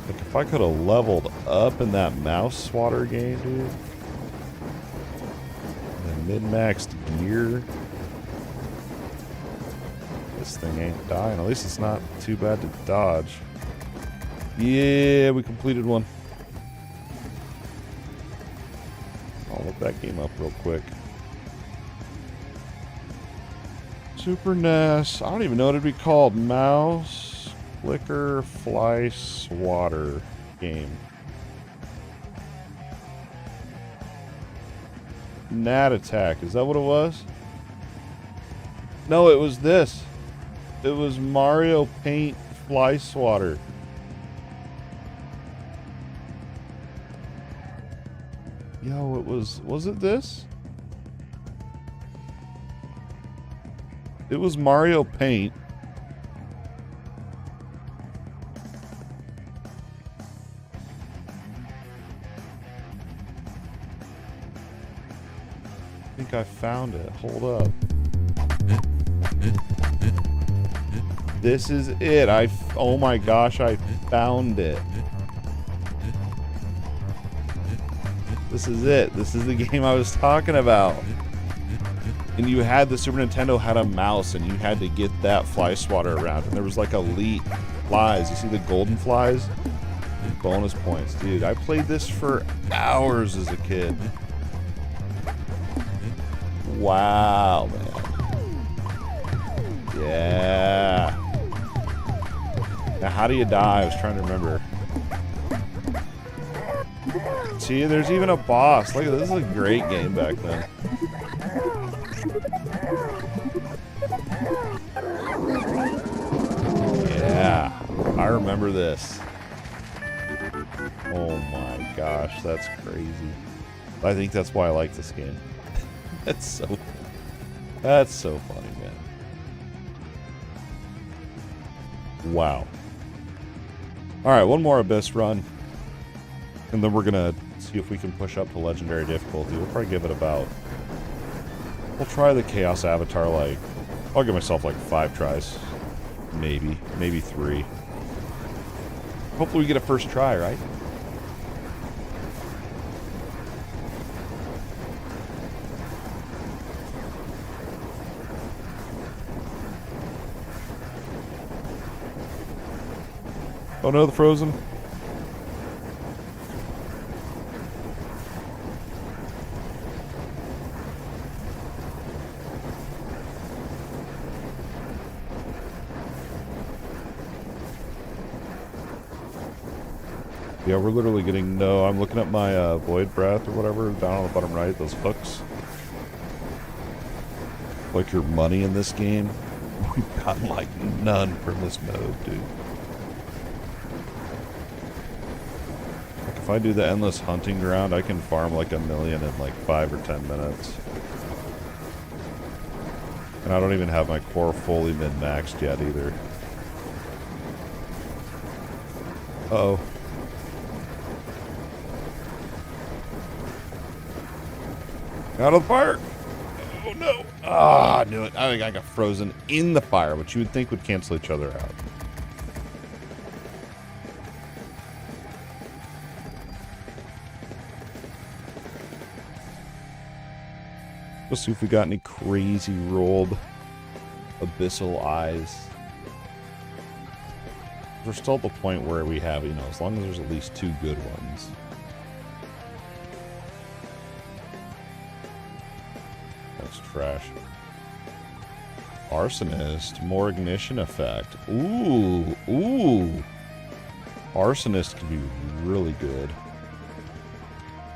Like if I could have leveled up in that mouse swatter game, dude. And min-maxed gear. This thing ain't dying. At least it's not too bad to dodge. Yeah, we completed one. I'll look that game up real quick. Super NES. I don't even know what it'd be called. Mouse Clicker Fly Swatter game. Gnat Attack. Is that what it was? No, it was this. It was Mario Paint Fly Swatter. Yo, it was it this? It was Mario Paint. I think I found it. Hold up. This is it. Oh my gosh, I found it. This is it. This is the game I was talking about. And you had, the Super Nintendo had a mouse, and you had to get that fly swatter around. And there was like elite flies. You see the golden flies? Bonus points. Dude, I played this for hours as a kid. Wow, man. Yeah. Now, how do you die? I was trying to remember. See, there's even a boss. Look at this. This is a great game back then. Yeah, I remember this. Oh my gosh, that's crazy. I think that's why I like this game. That's so funny, man. Wow. Alright, one more Abyss run. And then we're gonna see if we can push up to legendary difficulty. We'll probably give it about... We'll try the Chaos Avatar, like... I'll give myself like 5 tries. Maybe 3. Hopefully we get a first try, right? Oh no, the Frozen. Yeah, we're literally getting no. I'm looking at my Void Breath or whatever down on the bottom right, those hooks. Like your money in this game. We've gotten like none from this mode, dude. Like if I do the endless hunting ground, I can farm like 1 million in like 5 or 10 minutes. And I don't even have my core fully min-maxed yet either. Uh-oh. Out of the fire! Oh no! Ah, I knew it. I think I got frozen in the fire, which you would think would cancel each other out. Let's see if we got any crazy rolled abyssal eyes. We're still at the point where we have, you know, as long as there's at least 2 good ones. That's trash. Arsonist, more ignition effect. Ooh, ooh. Arsonist can be really good.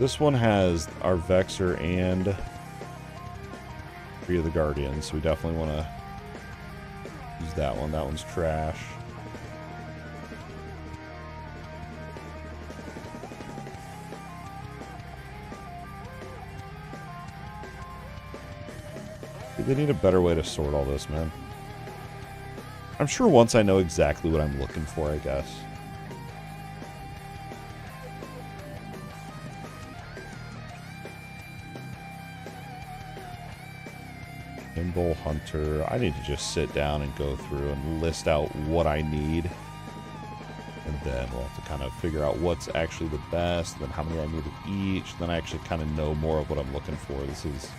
This one has our Vexer and 3 of the Guardians, so we definitely want to use that one. That one's trash. They need a better way to sort all this, man. I'm sure once I know exactly what I'm looking for, I guess. Nimble Hunter. I need to just sit down and go through and list out what I need. And then we'll have to kind of figure out what's actually the best, and then how many I need of each. Then I actually kind of know more of what I'm looking for. This is...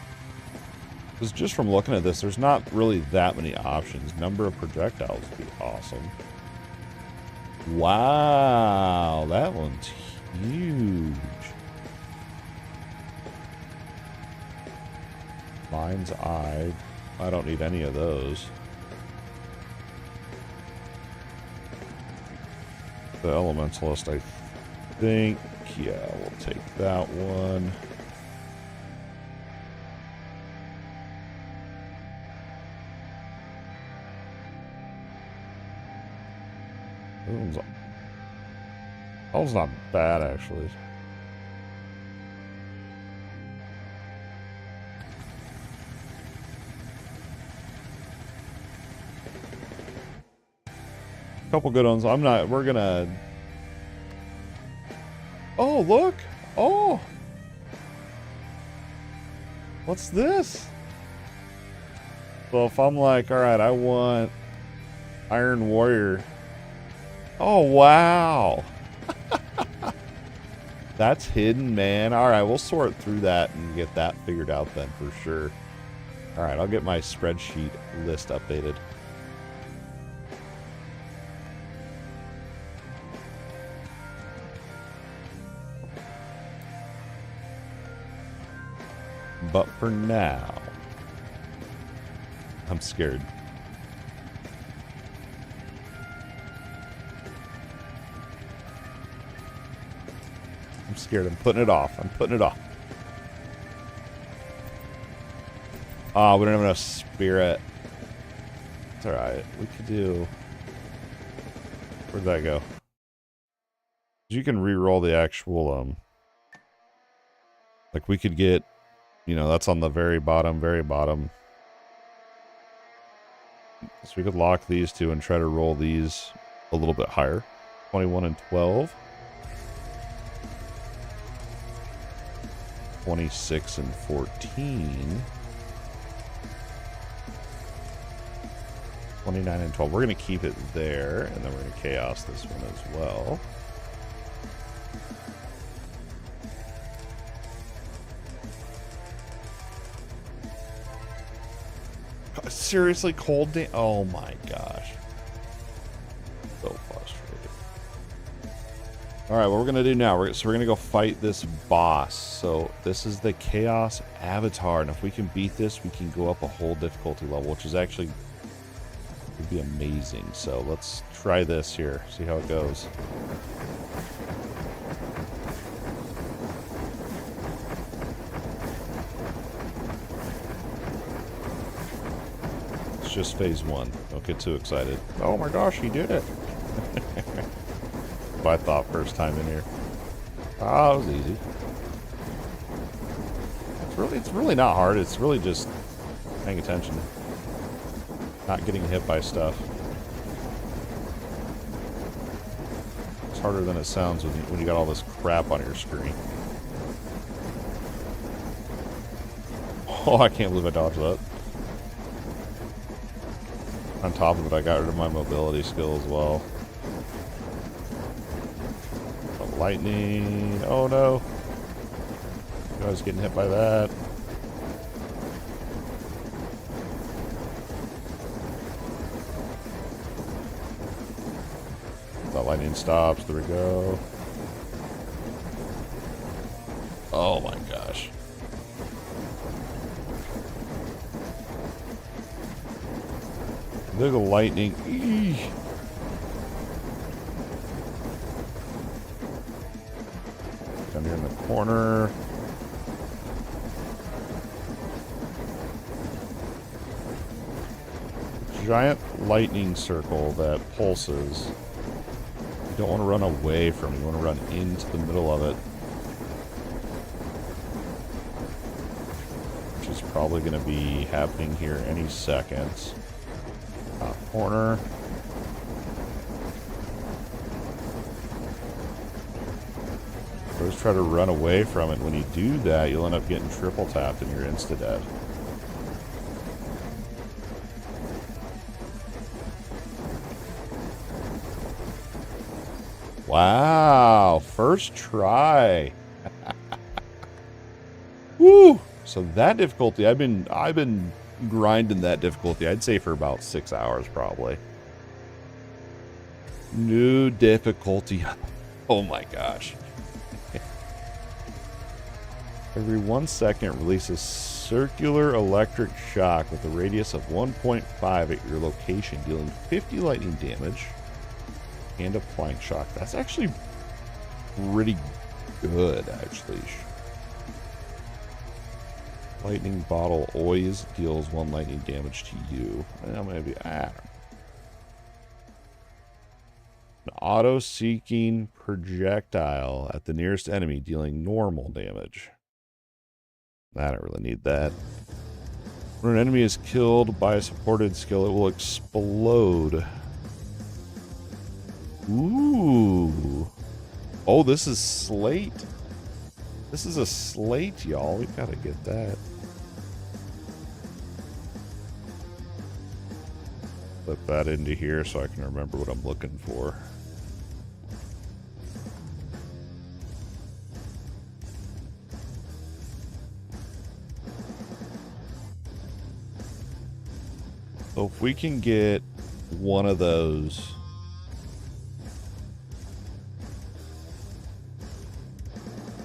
Because just from looking at this, there's not really that many options. Number of projectiles would be awesome. Wow, that one's huge. Mind's Eye. I don't need any of those. The Elementalist, I think. Yeah, we'll take that one. That one's not bad, actually. Couple good ones. We're gonna... Oh, look! Oh! What's this? So if I'm like, alright, I want Iron Warrior. Oh, wow! That's hidden, man. Alright, we'll sort through that and get that figured out then for sure. Alright, I'll get my spreadsheet list updated. But for now, I'm scared. I'm scared. I'm putting it off. I'm putting it off. Oh, we don't have enough spirit. It's alright. We could do... Where'd that go? You can re-roll the actual, like, we could get... You know, that's on the very bottom, very bottom. So we could lock these two and try to roll these a little bit higher. 21 and 12. 26 and 14. 29 and 12. We're going to keep it there, and then we're going to chaos this one as well. Seriously, cold day? Oh my gosh. So frustrated. Alright, what we're going to do now, we're going to go fight this boss. So this is the Chaos Avatar, and if we can beat this, we can go up a whole difficulty level, which is actually would be amazing. So let's try this here, see how it goes. just phase 1. Don't get too excited. Oh my gosh, he did it. What I thought first time in here. Oh, it was easy. It's really not hard. It's really just paying attention. Not getting hit by stuff. It's harder than it sounds when you got all this crap on your screen. Oh, I can't believe I dodged that. On top of it, I got rid of my mobility skill as well. The lightning. Oh no. I was getting hit by that. The lightning stops. There we go. Oh my gosh. Look at the lightning. Eesh. Down here in the corner. Giant lightning circle that pulses. You don't want to run away from it. You want to run into the middle of it. Which is probably going to be happening here any second. Top corner. Always try to run away from it. When you do that, you'll end up getting triple tapped and you're insta-dead. Wow, first try. Woo! So that difficulty, I've been grinding that difficulty, I'd say for about 6 hours probably. New difficulty. Oh my gosh. Every 1 second, release a circular electric shock with a radius of 1.5 at your location, dealing 50 lightning damage and a flank shock. That's actually pretty good, actually. Lightning bottle always deals 1 lightning damage to you. Well, maybe, I don't know. An auto-seeking projectile at the nearest enemy, dealing normal damage. I don't really need that. When an enemy is killed by a supported skill, it will explode. Ooh. Oh, this is slate. This is a slate, y'all. We gotta get that. Flip that into here so I can remember what I'm looking for. So if we can get one of those,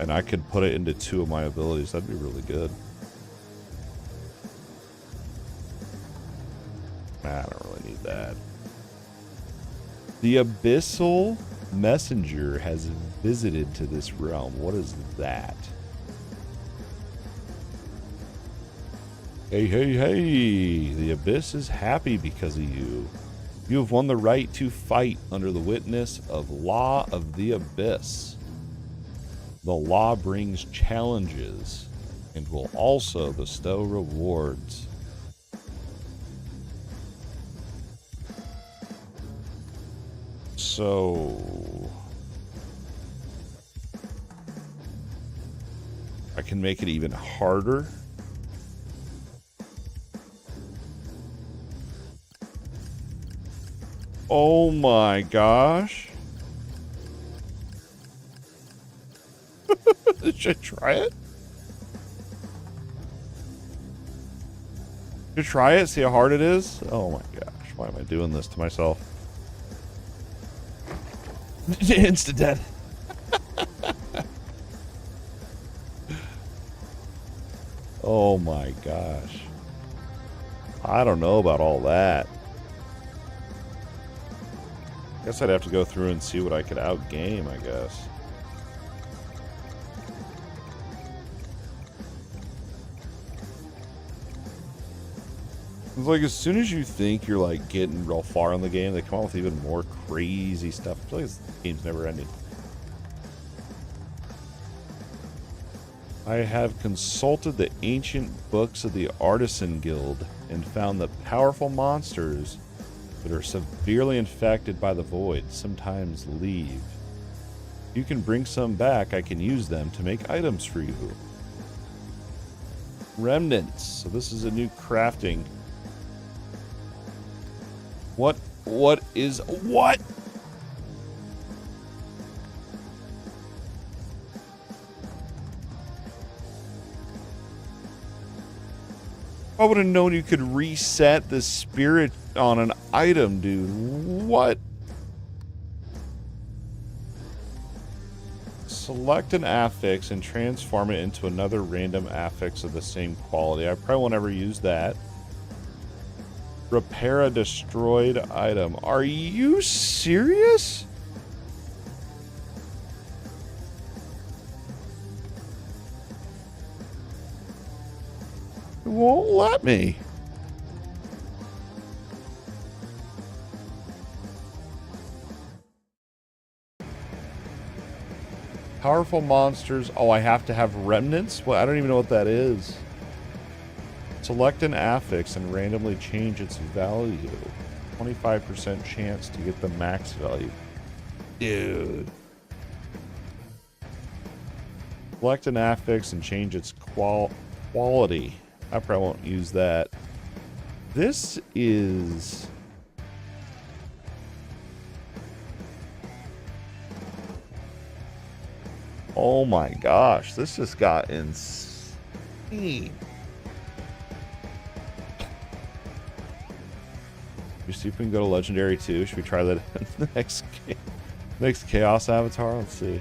and I could put it into 2 of my abilities, that'd be really good. Nah, I don't really need that. The Abyssal Messenger has visited to this realm. What is that? Hey, hey, hey! The Abyss is happy because of you. You have won the right to fight under the witness of Law of the Abyss. The law brings challenges and will also bestow rewards. So I can make it even harder. Oh my gosh. Should I try it? Should I try it? See how hard it is? Oh my gosh. Why am I doing this to myself? Insta-dead. Oh my gosh. I don't know about all that. Guess I'd have to go through and see what I could outgame, I guess. It's like as soon as you think you're like getting real far in the game, they come out with even more crazy stuff. I feel like this game's never ending. I have consulted the ancient books of the Artisan Guild and found that powerful monsters that are severely infected by the void sometimes leave. You can bring some back. I can use them to make items for you. Remnants. So this is a new crafting. What is what? I would have known you could reset the spirit on an item, dude. What? Select an affix and transform it into another random affix of the same quality. I probably won't ever use that. Repair a destroyed item. Are you serious? It won't let me. Powerful monsters. Oh, I have to have remnants? Well, I don't even know what that is. Select an affix and randomly change its value. 25% chance to get the max value. Dude. Select an affix and change its quality. I probably won't use that. This is... Oh my gosh, this just got insane. You see if we can go to Legendary 2. Should we try that in the next Chaos Avatar? Let's see.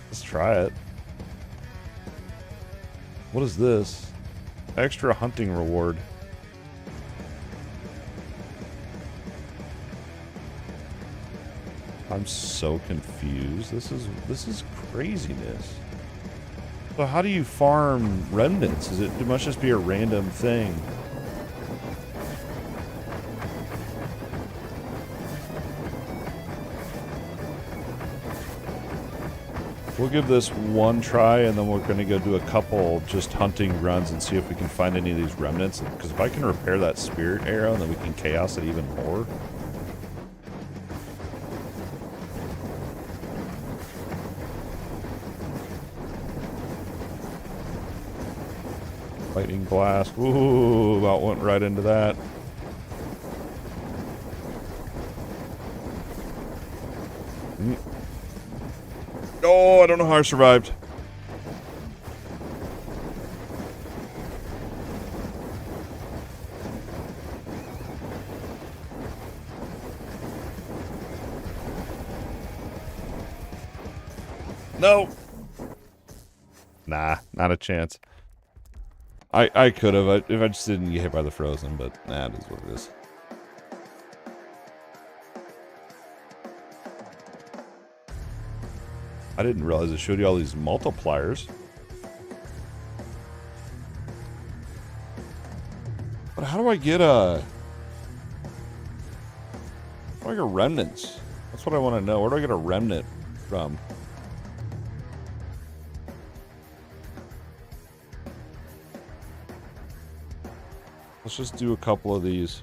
Let's try it. What is this? Extra hunting reward. I'm so confused. This is craziness. So how do you farm remnants? It must just be a random thing. We'll give this one try, and then we're going to go do a couple just hunting runs and see if we can find any of these remnants. Because if I can repair that spirit arrow, then we can chaos it even more. Lightning blast. Ooh, about went right into that. Oh, I don't know how I survived. No. Nah, not a chance. I could have if I just didn't get hit by the frozen, but nah, it is what it is. I didn't realize it showed you all these multipliers. But how do I get remnants? That's what I want to know. Where do I get a remnant from? Let's just do a couple of these.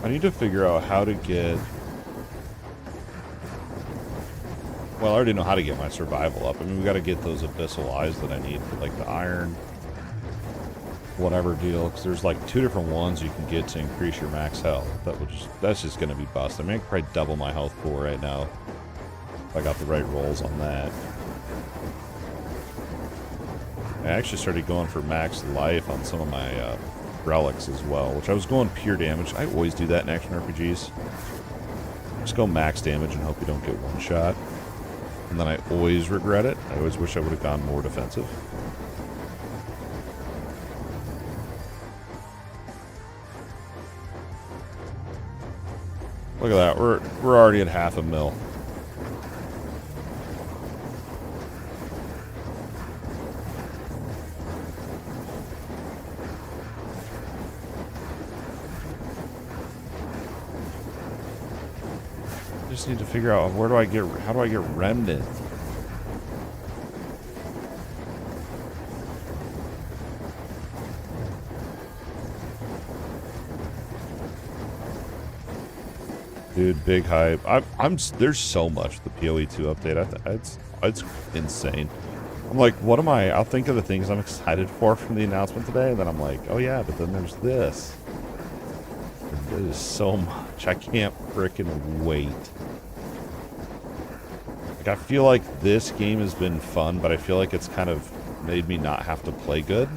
I need to figure out how to get... Well, I already know how to get my survival up. I mean, we got to get those abyssal eyes that I need for, like, the iron... whatever deal, because there's like 2 different ones you can get to increase your max health. That's just gonna be busted. I mean, I could probably double my health pool right now if I got the right rolls on that. I actually started going for max life on some of my relics as well, which I was going pure damage. I always do that in action RPGs. Just go max damage and hope you don't get one shot. And then I always regret it. I always wish I would have gone more defensive. Look at that. We're already at half a mil. I just need to figure out how do I get remnant? Dude, big hype. There's so much the PoE2 update. It's insane. I'm like, what am I? I'll think of the things I'm excited for from the announcement today, and then I'm like, oh yeah, but then there's this. There's so much. I can't frickin' wait. Like, I feel like this game has been fun, but I feel like it's kind of made me not have to play good.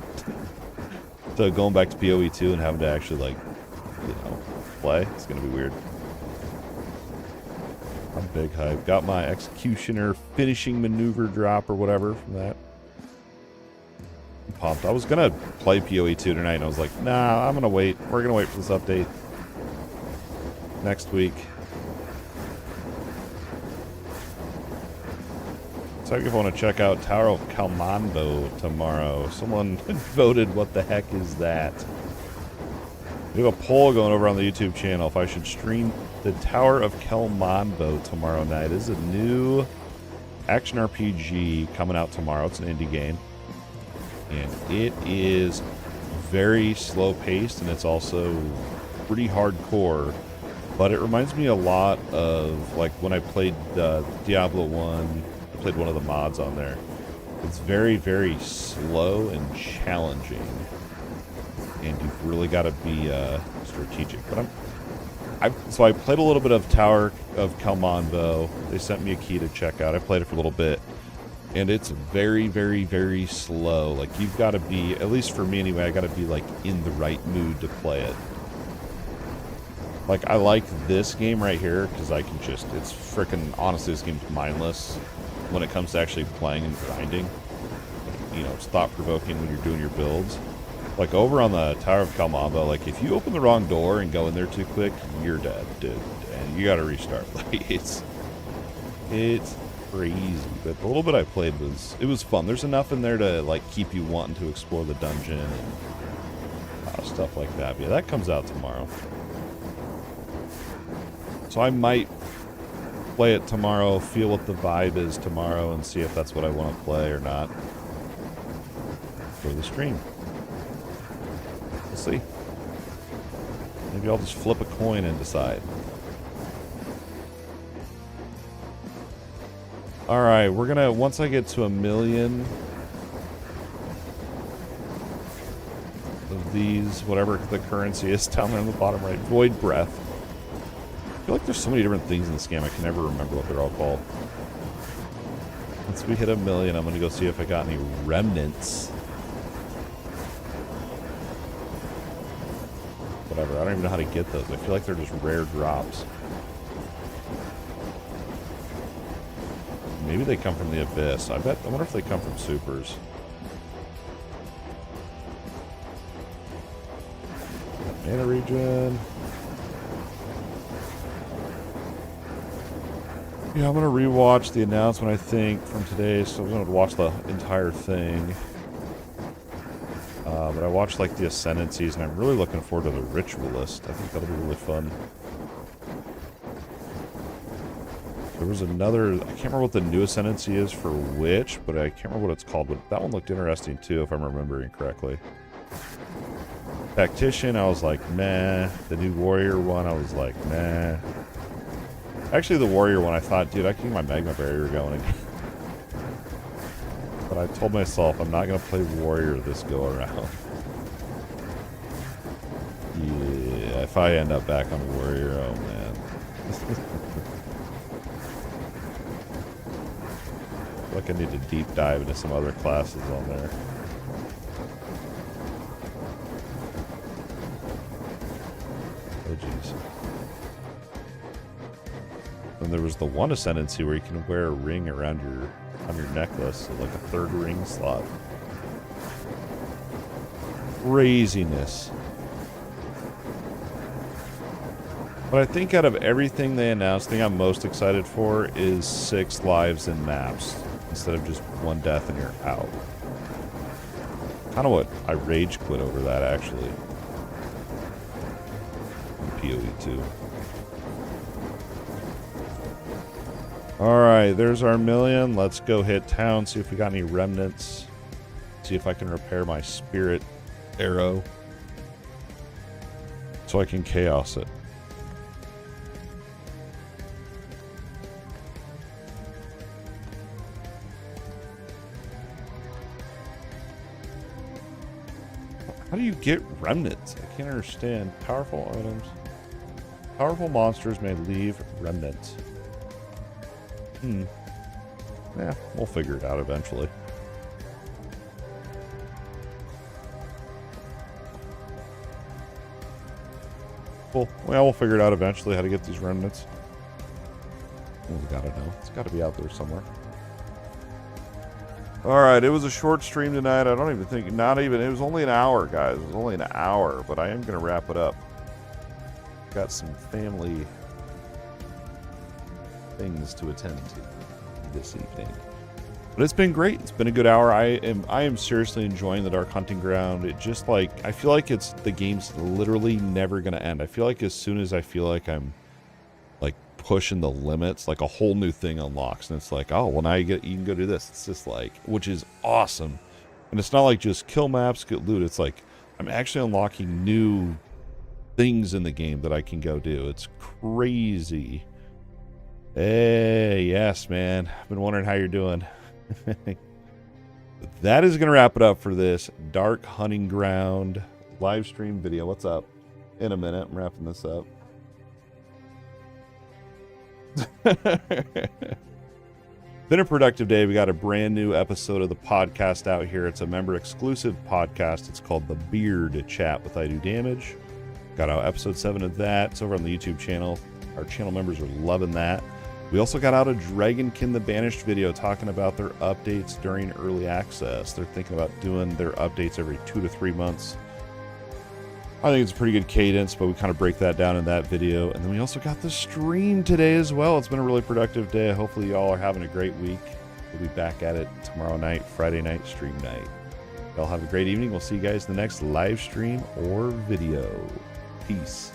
So going back to PoE2 and having to actually, like, you know, play, it's gonna be weird. I'm big hype. Got my Executioner finishing maneuver drop or whatever from that. I'm pumped. I was gonna play PoE2 tonight and I was like, nah, I'm gonna wait. We're gonna wait for this update next week. So if you want to check out Tower of Kalmando tomorrow. Someone voted, what the heck is that? We have a poll going over on the YouTube channel if I should stream the Tower of Kalmando tomorrow night. This is a new action RPG coming out tomorrow. It's an indie game. And it is very slow paced and it's also pretty hardcore. But it reminds me a lot of like when I played Diablo 1. I played one of the mods on there. It's very, very slow and challenging. And you've really got to be strategic. But so I played a little bit of Tower of Kalmando. They sent me a key to check out. I played it for a little bit. And it's very, very, very slow. Like, you've got to be, at least for me anyway, I got to be, like, in the right mood to play it. Like, I like this game right here, because I can just, it's freaking, honestly, this game's mindless when it comes to actually playing and grinding. You know, it's thought-provoking when you're doing your builds. Like, over on the Tower of Kalmando, like, if you open the wrong door and go in there too quick, you're dead, dude. And you gotta restart. Like, it's crazy. But the little bit I played was fun. There's enough in there to, like, keep you wanting to explore the dungeon and stuff like that. But yeah, that comes out tomorrow. So I might play it tomorrow, feel what the vibe is tomorrow, and see if that's what I want to play or not for the stream. We'll see. Maybe I'll just flip a coin and decide. Alright, we're gonna, once I get to 1 million of these, whatever the currency is down there on the bottom right, Void Breath. I feel like there's so many different things in this game, I can never remember what they're all called. Once we hit 1 million, I'm gonna go see if I got any remnants. Whatever, I don't even know how to get those. I feel like they're just rare drops. Maybe they come from the Abyss. I wonder if they come from supers. Mana regen. Yeah, I'm gonna rewatch the announcement, I think, from today, so I'm gonna watch the entire thing. But I watched, like, the Ascendancies, and I'm really looking forward to the Ritualist. I think that'll be really fun. There was another, I can't remember what the new Ascendancy is for which, but I can't remember what it's called, but that one looked interesting, too, if I'm remembering correctly. Tactician, I was like, meh. The new Warrior one, I was like, meh. Actually, the Warrior one, I thought, dude, I can get my Magma Barrier going again. But I told myself I'm not going to play Warrior this go-around. Yeah, if I end up back on Warrior, oh man. I feel like I need to deep dive into some other classes on there. Oh jeez. And there was the one Ascendancy where you can wear a ring around on your necklace, so like a third ring slot. Craziness. But I think out of everything they announced, the thing I'm most excited for is 6 lives in maps instead of just 1 death and you're out. Kind of what I rage quit over that, actually. PoE 2. Alright, there's our million. Let's go hit town, see if we got any remnants. See if I can repair my spirit arrow. So I can chaos it. How do you get remnants? I can't understand. Powerful items. Powerful monsters may leave remnants. Yeah, we'll figure it out eventually. Cool. Well, we'll figure it out eventually how to get these remnants. We gotta know. It's gotta be out there somewhere. Alright, it was a short stream tonight. I don't even think, it was only an hour, guys. It was only an hour, but I am going to wrap it up. Got some family things to attend to this evening. But it's been great. It's been a good hour. I am seriously enjoying the Dark Hunting Ground. It just like, I feel like the game's literally never going to end. I feel like as soon as I feel like I'm like pushing the limits, like a whole new thing unlocks, and it's like, oh well, now you can go do this. It's just like, which is awesome. And it's not like just kill maps, get loot. It's like I'm actually unlocking new things in the game that I can go do. It's crazy. Hey, yes, man. I've been wondering how you're doing. That is gonna wrap it up for this Dark Hunting Ground live stream video. What's up? In a minute, I'm wrapping this up. Been a productive day. We got a brand new episode of the podcast out here. It's a member exclusive podcast. It's called The Beard Chat with Idodmg. Got out episode 7 of that. It's over on the YouTube channel. Our channel members are loving that. We also got out a Dragonkin the Banished video talking about their updates during early access. They're thinking about doing their updates every 2 to 3 months. I think it's a pretty good cadence, but we kind of break that down in that video. And then we also got the stream today as well. It's been a really productive day. Hopefully y'all are having a great week. We'll be back at it tomorrow night, Friday night, stream night. Y'all have a great evening. We'll see you guys in the next live stream or video. Peace.